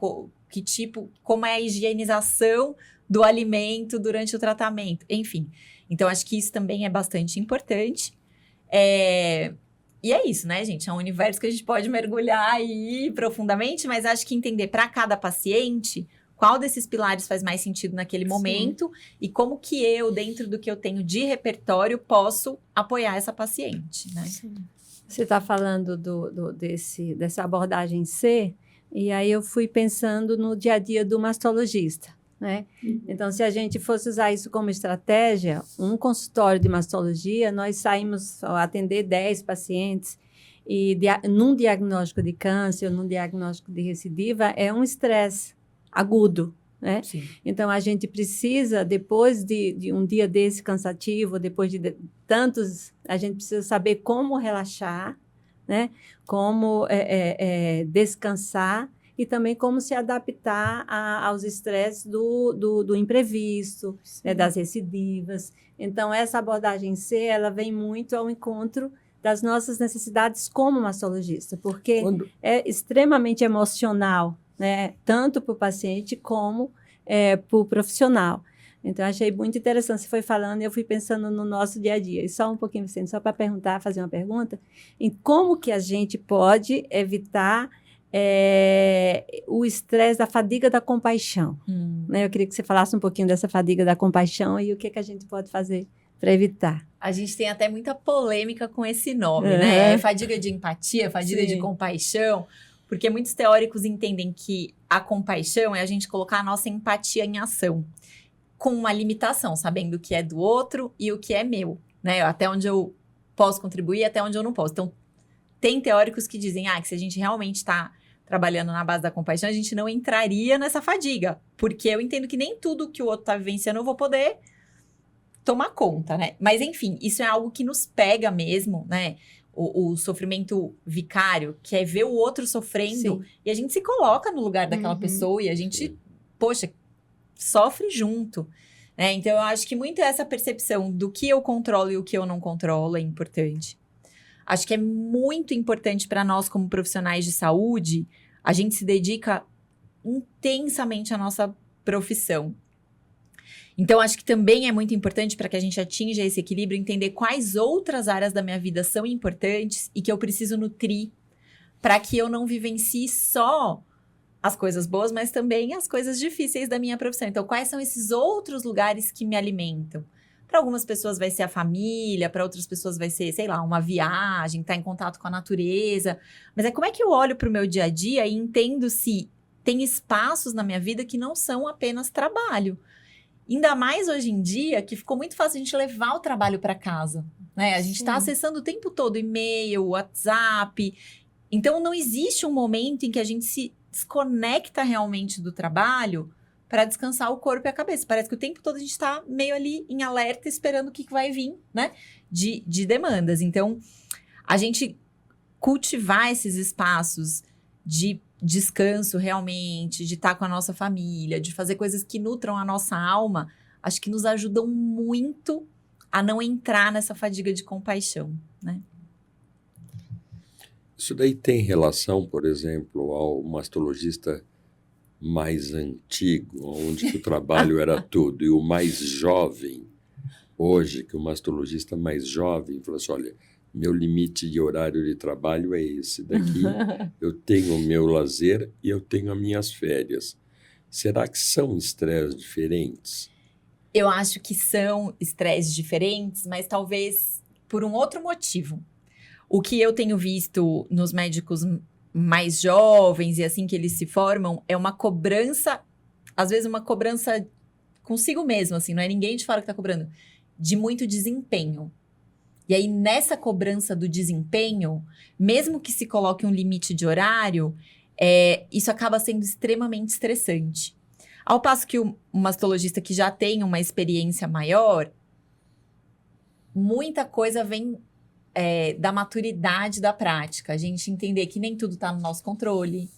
como é a higienização do alimento durante o tratamento, enfim. Então, acho que isso também é bastante importante. E é isso, né, gente? É um universo que a gente pode mergulhar aí profundamente, mas acho que entender para cada paciente qual desses pilares faz mais sentido naquele momento e como que eu, dentro do que eu tenho de repertório, posso apoiar essa paciente, né? Sim. Você está falando dessa abordagem C, e aí eu fui pensando no dia a dia do mastologista, né? Então, se a gente fosse usar isso como estratégia, um consultório de mastologia, nós saímos a atender 10 pacientes, e num diagnóstico de câncer, num diagnóstico de recidiva, é um estresse agudo, né? Sim. Então, a gente precisa, depois de um dia desse cansativo, depois de tantos, a gente precisa saber como relaxar, né? Como descansar e também como se adaptar aos estresses do imprevisto, né? Das recidivas. Então, essa abordagem C, ela vem muito ao encontro das nossas necessidades como mastologista, porque é extremamente emocional, né? Tanto para o paciente como para o profissional. Então, achei muito interessante. Você foi falando e eu fui pensando no nosso dia a dia. E só um pouquinho, Vicente, só para fazer uma pergunta, em como que a gente pode evitar o estresse da fadiga da compaixão. Né? Eu queria que você falasse um pouquinho dessa fadiga da compaixão e o que a gente pode fazer para evitar. A gente tem até muita polêmica com esse nome, né? Fadiga de empatia, fadiga de compaixão. Porque muitos teóricos entendem que a compaixão é a gente colocar a nossa empatia em ação, com uma limitação, sabendo o que é do outro e o que é meu, né? Até onde eu posso contribuir, até onde eu não posso. Então, tem teóricos que dizem que se a gente realmente está trabalhando na base da compaixão, a gente não entraria nessa fadiga, porque eu entendo que nem tudo que o outro está vivenciando eu vou poder tomar conta, né? Mas, enfim, isso é algo que nos pega mesmo, né? O sofrimento vicário, que é ver o outro sofrendo, sim, e a gente se coloca no lugar daquela pessoa e a gente, poxa, sofre junto, né? Então, eu acho que muito essa percepção do que eu controlo e o que eu não controlo é importante. Acho que é muito importante para nós, como profissionais de saúde, a gente se dedica intensamente à nossa profissão. Então, acho que também é muito importante para que a gente atinja esse equilíbrio, entender quais outras áreas da minha vida são importantes e que eu preciso nutrir para que eu não vivencie só as coisas boas, mas também as coisas difíceis da minha profissão. Então, quais são esses outros lugares que me alimentam? Para algumas pessoas vai ser a família, para outras pessoas vai ser, sei lá, uma viagem, estar em contato com a natureza. Mas como é que eu olho para o meu dia a dia e entendo se tem espaços na minha vida que não são apenas trabalho? Ainda mais hoje em dia, que ficou muito fácil a gente levar o trabalho para casa, né? A gente está acessando o tempo todo e-mail, WhatsApp. Então, não existe um momento em que a gente se desconecta realmente do trabalho para descansar o corpo e a cabeça. Parece que o tempo todo a gente está meio ali em alerta, esperando o que vai vir, né? De demandas. Então, a gente cultivar esses espaços de descanso realmente, de estar com a nossa família, de fazer coisas que nutram a nossa alma, acho que nos ajudam muito a não entrar nessa fadiga de compaixão, né? Isso daí tem relação, por exemplo, ao mastologista mais antigo, onde que o trabalho era tudo, e o mais jovem, hoje, que o mastologista mais jovem falou assim, olha, meu limite de horário de trabalho é esse daqui, eu tenho o meu lazer e eu tenho as minhas férias. Será que são estresses diferentes? Eu acho que são estresses diferentes, mas talvez por um outro motivo. O que eu tenho visto nos médicos mais jovens e assim que eles se formam é uma cobrança, às vezes uma cobrança consigo mesmo, assim, não é ninguém de fora que está cobrando, de muito desempenho. E aí, nessa cobrança do desempenho, mesmo que se coloque um limite de horário, isso acaba sendo extremamente estressante. Ao passo que o mastologista que já tem uma experiência maior, muita coisa vem da maturidade da prática. A gente entender que nem tudo está no nosso controle,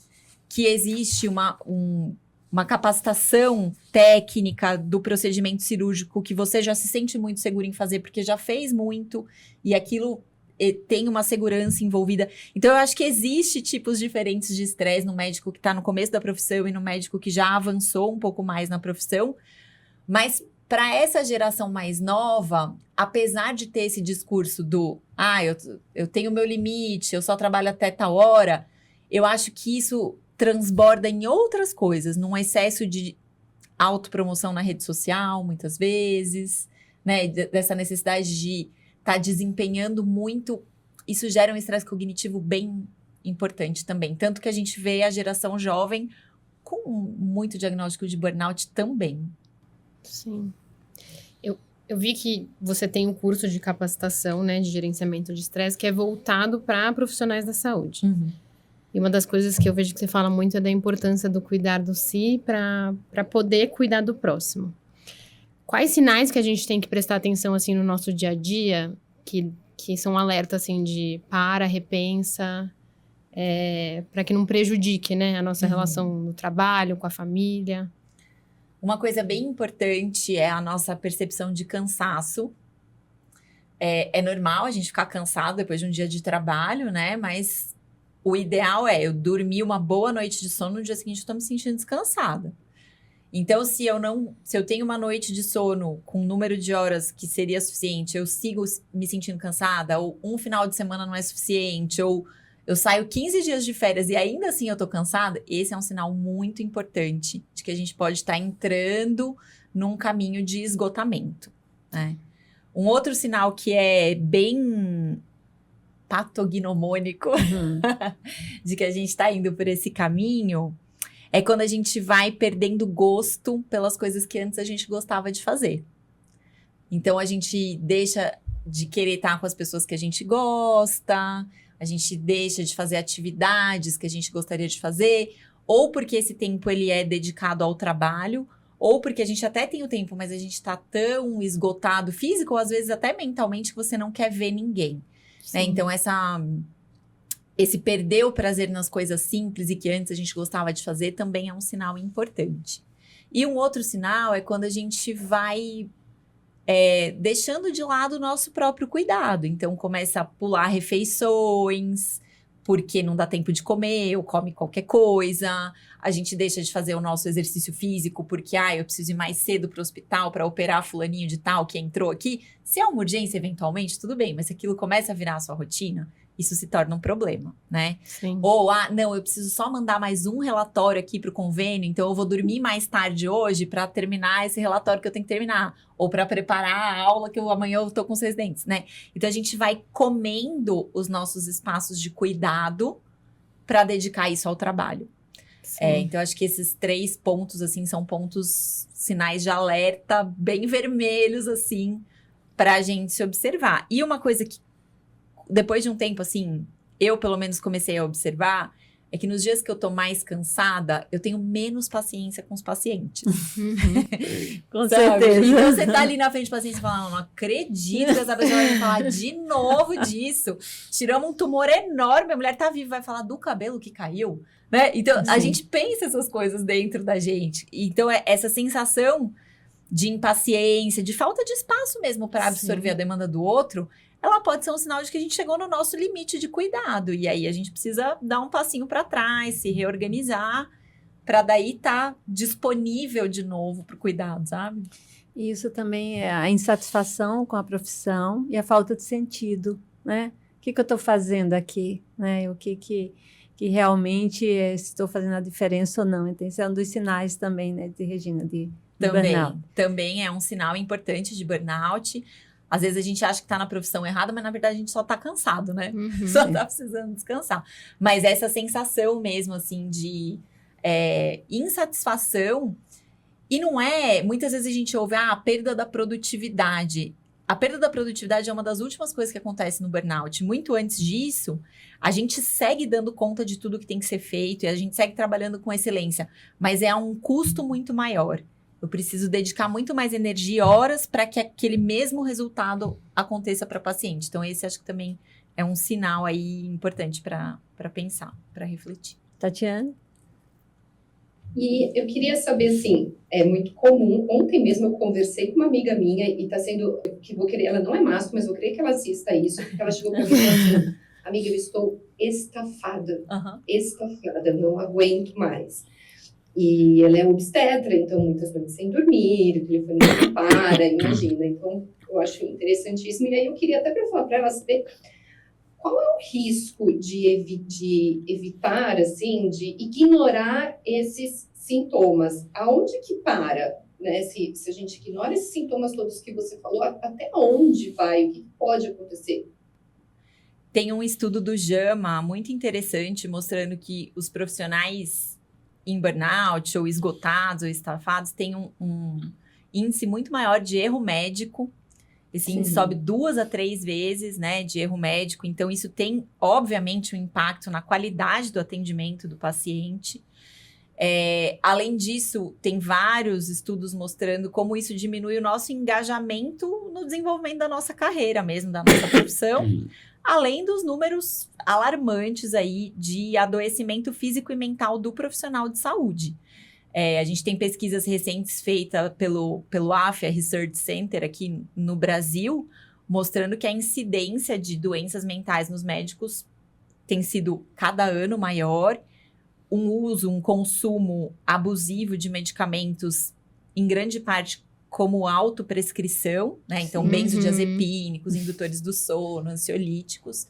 que existe uma capacitação técnica do procedimento cirúrgico que você já se sente muito seguro em fazer porque já fez muito e aquilo tem uma segurança envolvida. Então, eu acho que existe tipos diferentes de estresse no médico que está no começo da profissão e no médico que já avançou um pouco mais na profissão, mas para essa geração mais nova, apesar de ter esse discurso do eu tenho meu limite, eu só trabalho até tal hora, eu acho que isso transborda em outras coisas, num excesso de autopromoção na rede social, muitas vezes, né? Dessa necessidade de estar desempenhando muito. Isso gera um estresse cognitivo bem importante também. Tanto que a gente vê a geração jovem com muito diagnóstico de burnout também. Sim. Eu vi que você tem um curso de capacitação, né, de gerenciamento de estresse, que é voltado para profissionais da saúde. Uhum. E uma das coisas que eu vejo que você fala muito é da importância do cuidar do si para poder cuidar do próximo. Quais sinais que a gente tem que prestar atenção, assim, no nosso dia a dia, que são alerta, assim, de repensa, para que não prejudique, né, a nossa relação no trabalho, com a família? Uma coisa bem importante é a nossa percepção de cansaço. É normal a gente ficar cansado depois de um dia de trabalho, né? Mas o ideal é eu dormir uma boa noite de sono, no dia seguinte eu tô me sentindo descansada. Então, se eu tenho uma noite de sono com um número de horas que seria suficiente, eu sigo me sentindo cansada, ou um final de semana não é suficiente, ou eu saio 15 dias de férias e ainda assim eu tô cansada, esse é um sinal muito importante de que a gente pode estar entrando num caminho de esgotamento, né? Um outro sinal que é bem patognomônico de que a gente está indo por esse caminho é quando a gente vai perdendo gosto pelas coisas que antes a gente gostava de fazer. Então, a gente deixa de querer estar com as pessoas que a gente gosta, a gente deixa de fazer atividades que a gente gostaria de fazer, ou porque esse tempo ele é dedicado ao trabalho, ou porque a gente até tem o tempo, mas a gente está tão esgotado físico, ou às vezes até mentalmente, que você não quer ver ninguém. Né? Então, esse perder o prazer nas coisas simples e que antes a gente gostava de fazer também é um sinal importante. E um outro sinal é quando a gente vai deixando de lado o nosso próprio cuidado. Então, começa a pular refeições, porque não dá tempo de comer, ou come qualquer coisa. A gente deixa de fazer o nosso exercício físico, porque, eu preciso ir mais cedo para o hospital para operar fulaninho de tal que entrou aqui. Se é uma urgência, eventualmente, tudo bem, mas se aquilo começa a virar a sua rotina, isso se torna um problema, né? Sim. Ou, não, eu preciso só mandar mais um relatório aqui para o convênio, então eu vou dormir mais tarde hoje para terminar esse relatório que eu tenho que terminar. Ou para preparar a aula que amanhã eu tô com 6 dentes, né? Então, a gente vai comendo os nossos espaços de cuidado para dedicar isso ao trabalho. Então, acho que esses 3 pontos, assim, são pontos, sinais de alerta bem vermelhos, assim, para a gente se observar. E uma coisa que depois de um tempo, assim, eu pelo menos comecei a observar, é que nos dias que eu tô mais cansada, eu tenho menos paciência com os pacientes. Com Sabe? certeza. Então você tá ali na frente do paciente e fala, não acredito que essa pessoa vai me falar de novo disso. Tiramos um tumor enorme, a mulher tá viva, vai falar do cabelo que caiu, né? Então, a gente pensa essas coisas dentro da gente. Então, essa sensação de impaciência, de falta de espaço mesmo para absorver a demanda do outro, ela pode ser um sinal de que a gente chegou no nosso limite de cuidado. E aí, a gente precisa dar um passinho para trás, se reorganizar, para daí estar disponível de novo para o cuidado, sabe? Isso também é a insatisfação com a profissão e a falta de sentido, né? O que eu estou fazendo aqui, né? O que realmente estou fazendo a diferença ou não. Então, esse é um dos sinais também, né, de Regina, de burnout. Também é um sinal importante de burnout. Às vezes a gente acha que está na profissão errada, mas na verdade a gente só está cansado, né? Só está precisando descansar. Mas essa sensação mesmo, assim, de insatisfação. E não muitas vezes a gente ouve, a perda da produtividade. A perda da produtividade é uma das últimas coisas que acontece no burnout. Muito antes disso, a gente segue dando conta de tudo que tem que ser feito e a gente segue trabalhando com excelência. Mas é a um custo muito maior. Eu preciso dedicar muito mais energia e horas para que aquele mesmo resultado aconteça para o paciente. Então, esse acho que também é um sinal aí importante para pensar, para refletir. Tatiana? E eu queria saber, assim, é muito comum, ontem mesmo eu conversei com uma amiga minha e tá sendo, que vou querer, ela não é mastro, mas vou querer que ela assista isso, porque ela chegou para mim e falou assim, amiga, eu estou estafada, estafada, não aguento mais. E ela é obstetra, então muitas noites sem dormir, o telefone não para, imagina. Então, eu acho interessantíssimo. E aí eu queria até falar para ela saber qual é o risco de evitar, assim, de ignorar esses sintomas. Aonde que para, né? Se a gente ignora esses sintomas todos que você falou, até onde vai? O que pode acontecer? Tem um estudo do JAMA muito interessante mostrando que os profissionais em burnout ou esgotados ou estafados têm um índice muito maior de erro médico. Esse índice sobe 2 a 3 vezes, né, de erro médico. Então, isso tem, obviamente, um impacto na qualidade do atendimento do paciente. Além disso, tem vários estudos mostrando como isso diminui o nosso engajamento no desenvolvimento da nossa carreira mesmo, da nossa profissão. Além dos números alarmantes aí de adoecimento físico e mental do profissional de saúde. A gente tem pesquisas recentes feitas pelo AFIA Research Center aqui no Brasil, mostrando que a incidência de doenças mentais nos médicos tem sido cada ano maior, um consumo abusivo de medicamentos, em grande parte como autoprescrição, né? Então, benzodiazepínicos, indutores do sono, ansiolíticos.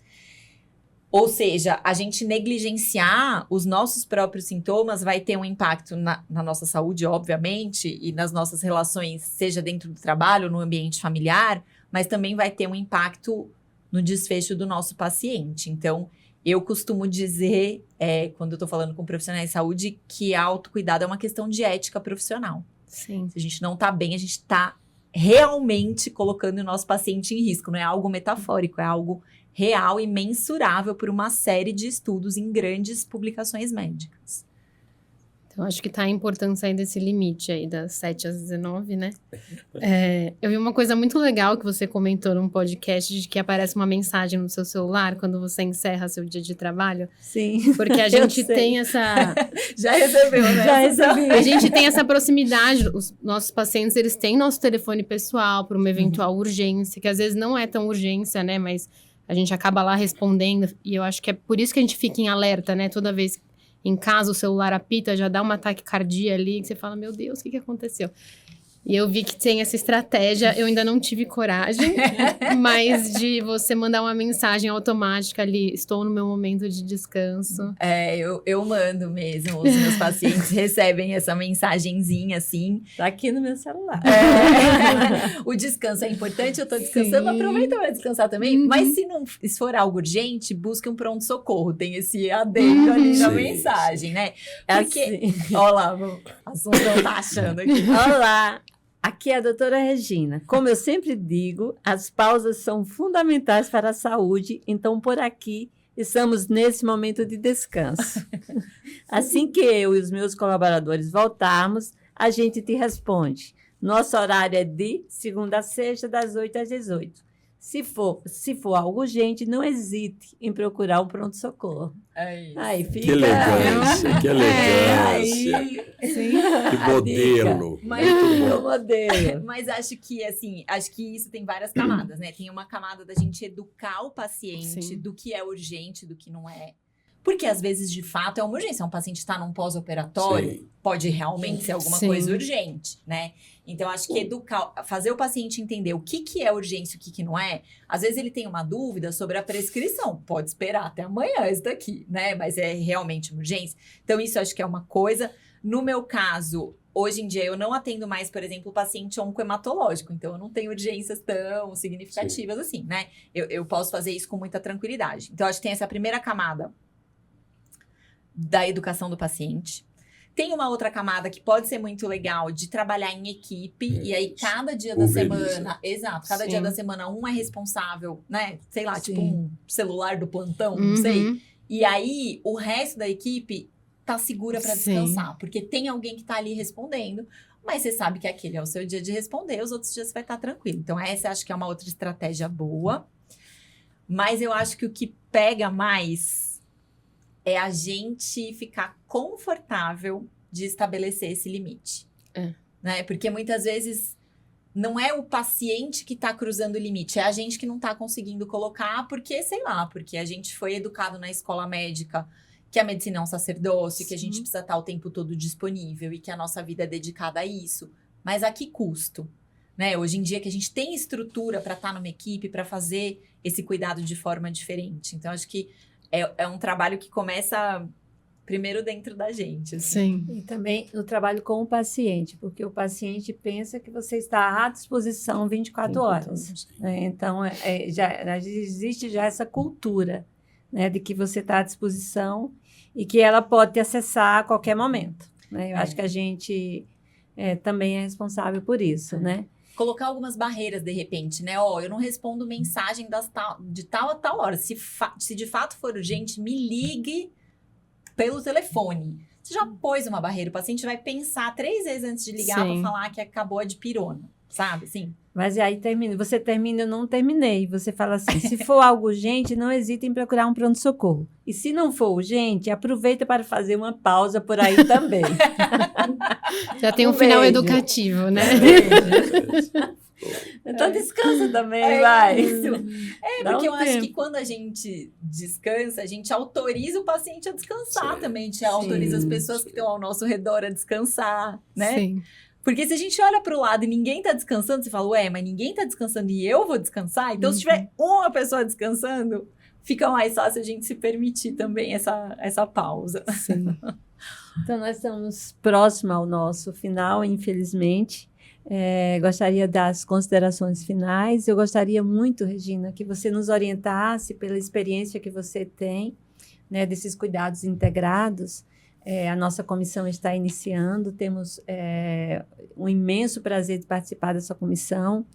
Ou seja, a gente negligenciar os nossos próprios sintomas vai ter um impacto na nossa saúde, obviamente, e nas nossas relações, seja dentro do trabalho, no ambiente familiar, mas também vai ter um impacto no desfecho do nosso paciente. Então, eu costumo dizer, quando eu estou falando com profissionais de saúde, que autocuidado é uma questão de ética profissional. Sim. Se a gente não está bem, a gente está realmente colocando o nosso paciente em risco. Não é algo metafórico, é algo real e mensurável por uma série de estudos em grandes publicações médicas. Então, acho que tá a importância aí desse limite aí, das 7 às 19, né? Eu vi uma coisa muito legal que você comentou num podcast, de que aparece uma mensagem no seu celular quando você encerra seu dia de trabalho. Sim. Porque a gente tem essa... Já recebeu, né? Já recebi. A gente tem essa proximidade, os nossos pacientes, eles têm nosso telefone pessoal para uma eventual urgência, que às vezes não é tão urgência, né? Mas a gente acaba lá respondendo, e eu acho que é por isso que a gente fica em alerta, né? Toda vez em casa o celular apita, já dá um ataque cardíaco ali, que você fala, meu Deus, o que aconteceu? E eu vi que tem essa estratégia, eu ainda não tive coragem, mas de você mandar uma mensagem automática ali, estou no meu momento de descanso. Eu mando mesmo, os meus pacientes recebem essa mensagenzinha assim. Tá aqui no meu celular. O descanso é importante, eu tô descansando, Sim. aproveita para descansar também. Mas se for algo urgente, busque um pronto-socorro, tem esse adendo ali na Sim, mensagem, né? Porque, Assim. olha lá, a Assunção tá achando aqui. Olá, aqui é a doutora Regina. Como eu sempre digo, as pausas são fundamentais para a saúde, então por aqui estamos nesse momento de descanso. Assim que eu e os meus colaboradores voltarmos, a gente te responde. Nosso horário é de segunda a sexta, das 8 às 18. Se for algo urgente, não hesite em procurar um pronto-socorro. Aí fica... Que elegância, que elegância. Sim. Que modelo. Mas- Muito O bom. modelo. Mas acho que isso tem várias camadas, né? Tem uma camada da gente educar o paciente Sim. do que é urgente, do que não é. Porque às vezes, de fato, é uma urgência. Um paciente está num pós-operatório, Sim. pode realmente ser alguma Sim. coisa urgente, né? Então, acho que fazer o paciente entender o que é urgência e o que não é. Às vezes ele tem uma dúvida sobre a prescrição. Pode esperar até amanhã isso daqui, né? Mas é realmente uma urgência. Então, isso acho que é uma coisa. No meu caso, hoje em dia, eu não atendo mais, por exemplo, paciente oncohematológico. Então, eu não tenho urgências tão significativas assim, né? Eu posso fazer isso com muita tranquilidade. Então, acho que tem essa primeira camada da educação do paciente. Tem uma outra camada que pode ser muito legal de trabalhar em equipe, e aí cada dia da Pulveriza. semana, exato, cada Sim. dia da semana um é responsável, né? Sei lá, tipo Sim. um celular do plantão, não sei. Uhum. E aí o resto da equipe tá segura para Sim. descansar, porque tem alguém que tá ali respondendo, mas você sabe que aquele é o seu dia de responder, os outros dias você vai estar tranquilo. Então essa eu acho que é uma outra estratégia boa. Mas eu acho que o que pega mais é a gente ficar confortável de estabelecer esse limite. Né? Porque muitas vezes não é o paciente que está cruzando o limite, é a gente que não está conseguindo colocar, porque, sei lá, porque a gente foi educado na escola médica que a medicina é um sacerdócio, que a gente Sim. precisa estar o tempo todo disponível e que a nossa vida é dedicada a isso. Mas a que custo? Né? Hoje em dia que a gente tem estrutura para estar numa equipe, para fazer esse cuidado de forma diferente. Então, acho que é um trabalho que começa primeiro dentro da gente. Assim. Sim. E também o trabalho com o paciente, porque o paciente pensa que você está à disposição 24 horas. Né? Então, já existe já essa cultura, né, de que você está à disposição e que ela pode te acessar a qualquer momento. Né? Eu acho que a gente também é responsável por isso, né? Colocar algumas barreiras, de repente, né? Eu não respondo mensagem de tal a tal hora. Se de fato for urgente, me ligue pelo telefone. Você já pôs uma barreira. O paciente vai pensar 3 vezes antes de ligar para falar que acabou a dipirona, sabe? Assim. Mas aí você termina, eu não terminei. Você fala assim, se for algo urgente, não hesite em procurar um pronto-socorro. E se não for urgente, aproveita para fazer uma pausa por aí também. Já tem um final educativo, né? Então descansa também, vai. Isso. Porque eu acho que tempo. quando a gente descansa, a gente autoriza o paciente a descansar Sim. também. A gente autoriza as pessoas que estão ao nosso redor a descansar, né? Sim. Porque se a gente olha para o lado e ninguém tá descansando, você fala, mas ninguém tá descansando e eu vou descansar? Então, se tiver uma pessoa descansando, fica mais fácil a gente se permitir também essa pausa. Sim. Então, nós estamos próximos ao nosso final, infelizmente. Gostaria das considerações finais. Eu gostaria muito, Regina, que você nos orientasse pela experiência que você tem, né, desses cuidados integrados. A nossa comissão está iniciando, temos um imenso prazer de participar dessa comissão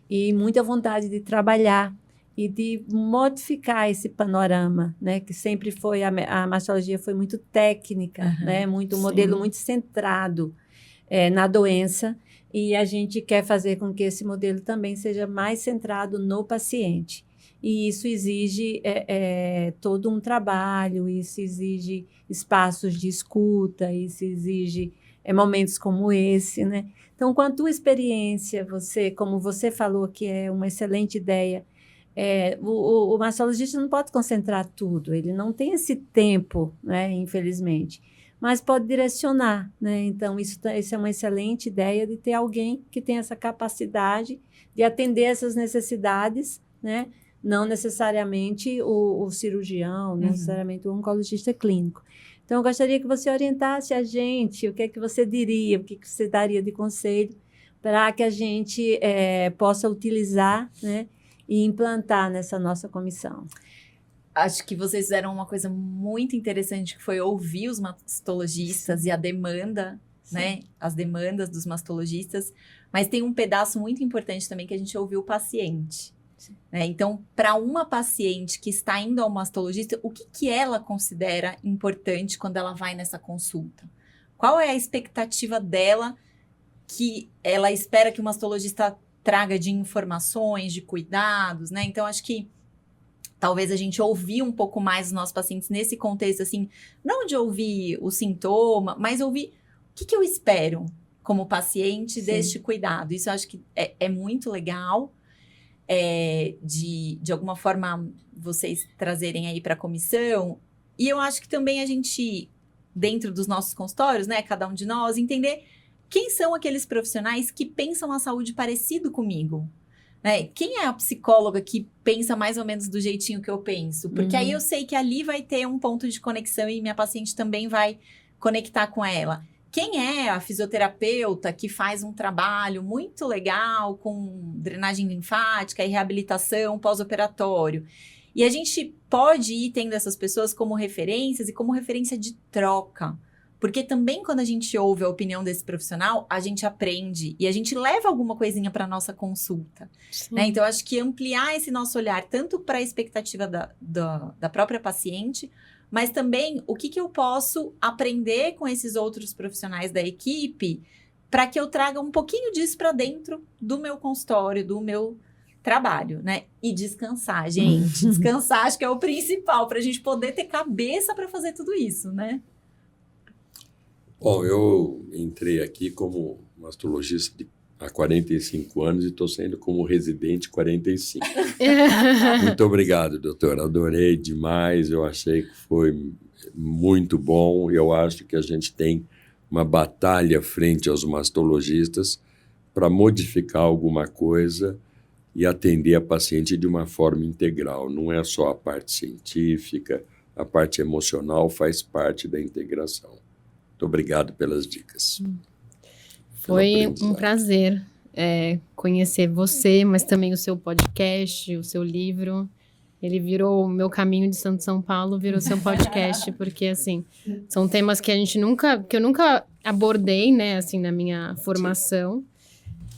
e muita vontade de trabalhar e de modificar esse panorama, né, que sempre foi, a mastologia foi muito técnica, né, um modelo muito centrado na doença, e a gente quer fazer com que esse modelo também seja mais centrado no paciente. E isso exige todo um trabalho, isso exige espaços de escuta, isso exige momentos como esse, né? Então, com a tua experiência, como você falou que é uma excelente ideia, o mastologista não pode concentrar tudo, ele não tem esse tempo, né, infelizmente, mas pode direcionar, né? Então, isso é uma excelente ideia de ter alguém que tem essa capacidade de atender essas necessidades, né? Não necessariamente o cirurgião, não necessariamente o oncologista clínico. Então, eu gostaria que você orientasse a gente, o que é que você diria, o que você daria de conselho para que a gente possa utilizar, né, e implantar nessa nossa comissão. Acho que vocês fizeram uma coisa muito interessante, que foi ouvir os mastologistas e a demanda, né, as demandas dos mastologistas, mas tem um pedaço muito importante também que a gente ouviu o paciente. Né? Então, para uma paciente que está indo ao mastologista, o que ela considera importante quando ela vai nessa consulta? Qual é a expectativa dela que ela espera que o mastologista traga de informações, de cuidados, né? Então, acho que talvez a gente ouvir um pouco mais os nossos pacientes nesse contexto, assim, não de ouvir o sintoma, mas ouvir o que eu espero como paciente deste cuidado. Isso eu acho que é muito legal. De alguma forma vocês trazerem aí para a comissão, e eu acho que também a gente, dentro dos nossos consultórios, né, cada um de nós, entender quem são aqueles profissionais que pensam a saúde parecido comigo, né? Quem é a psicóloga que pensa mais ou menos do jeitinho que eu penso? Porque aí eu sei que ali vai ter um ponto de conexão e minha paciente também vai conectar com ela. Quem é a fisioterapeuta que faz um trabalho muito legal com drenagem linfática e reabilitação pós-operatório? E a gente pode ir tendo essas pessoas como referências e como referência de troca. Porque também quando a gente ouve a opinião desse profissional, a gente aprende e a gente leva alguma coisinha para a nossa consulta. Né? Então, acho que ampliar esse nosso olhar tanto para a expectativa da própria paciente, mas também o que eu posso aprender com esses outros profissionais da equipe para que eu traga um pouquinho disso para dentro do meu consultório, do meu trabalho, né? E descansar, gente. Descansar acho que é o principal para a gente poder ter cabeça para fazer tudo isso, né? Bom, eu entrei aqui como mastologista há 45 anos e estou sendo como residente 45. Muito obrigado, doutora. Adorei demais. Eu achei que foi muito bom. Eu acho que a gente tem uma batalha frente aos mastologistas para modificar alguma coisa e atender a paciente de uma forma integral. Não é só a parte científica, a parte emocional faz parte da integração. Muito obrigado pelas dicas. Foi um prazer conhecer você, mas também o seu podcast, o seu livro. Ele virou o meu caminho de Santo São Paulo, virou seu podcast, porque, assim, são temas que eu nunca abordei, né, assim, na minha formação.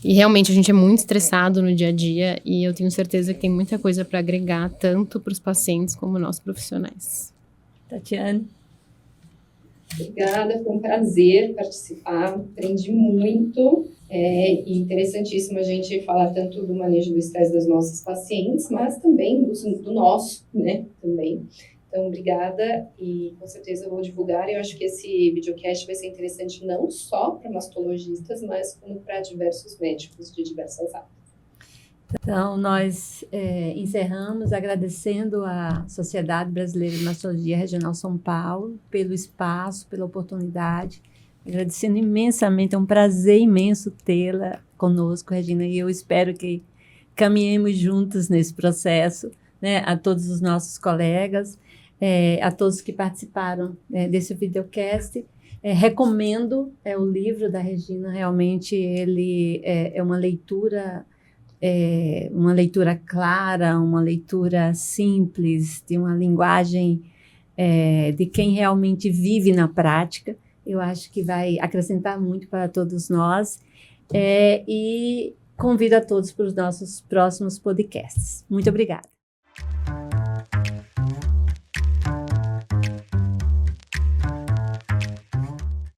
E realmente a gente é muito estressado no dia a dia e eu tenho certeza que tem muita coisa para agregar, tanto para os pacientes como nós profissionais. Tatiane? Obrigada, foi um prazer participar, aprendi muito. E interessantíssimo a gente falar tanto do manejo do estresse das nossas pacientes, mas também do nosso, né, também. Então, obrigada e com certeza eu vou divulgar. Eu acho que esse videocast vai ser interessante não só para mastologistas, mas como para diversos médicos de diversas áreas. Então, nós encerramos agradecendo à Sociedade Brasileira de Mastologia Regional São Paulo pelo espaço, pela oportunidade, agradecendo imensamente, é um prazer imenso tê-la conosco, Regina, e eu espero que caminhemos juntos nesse processo, né, a todos os nossos colegas, a todos que participaram desse videocast. Recomendo o livro da Regina, realmente ele é uma leitura clara, uma leitura simples, de uma linguagem de quem realmente vive na prática. Eu acho que vai acrescentar muito para todos nós e convido a todos para os nossos próximos podcasts. Muito obrigada.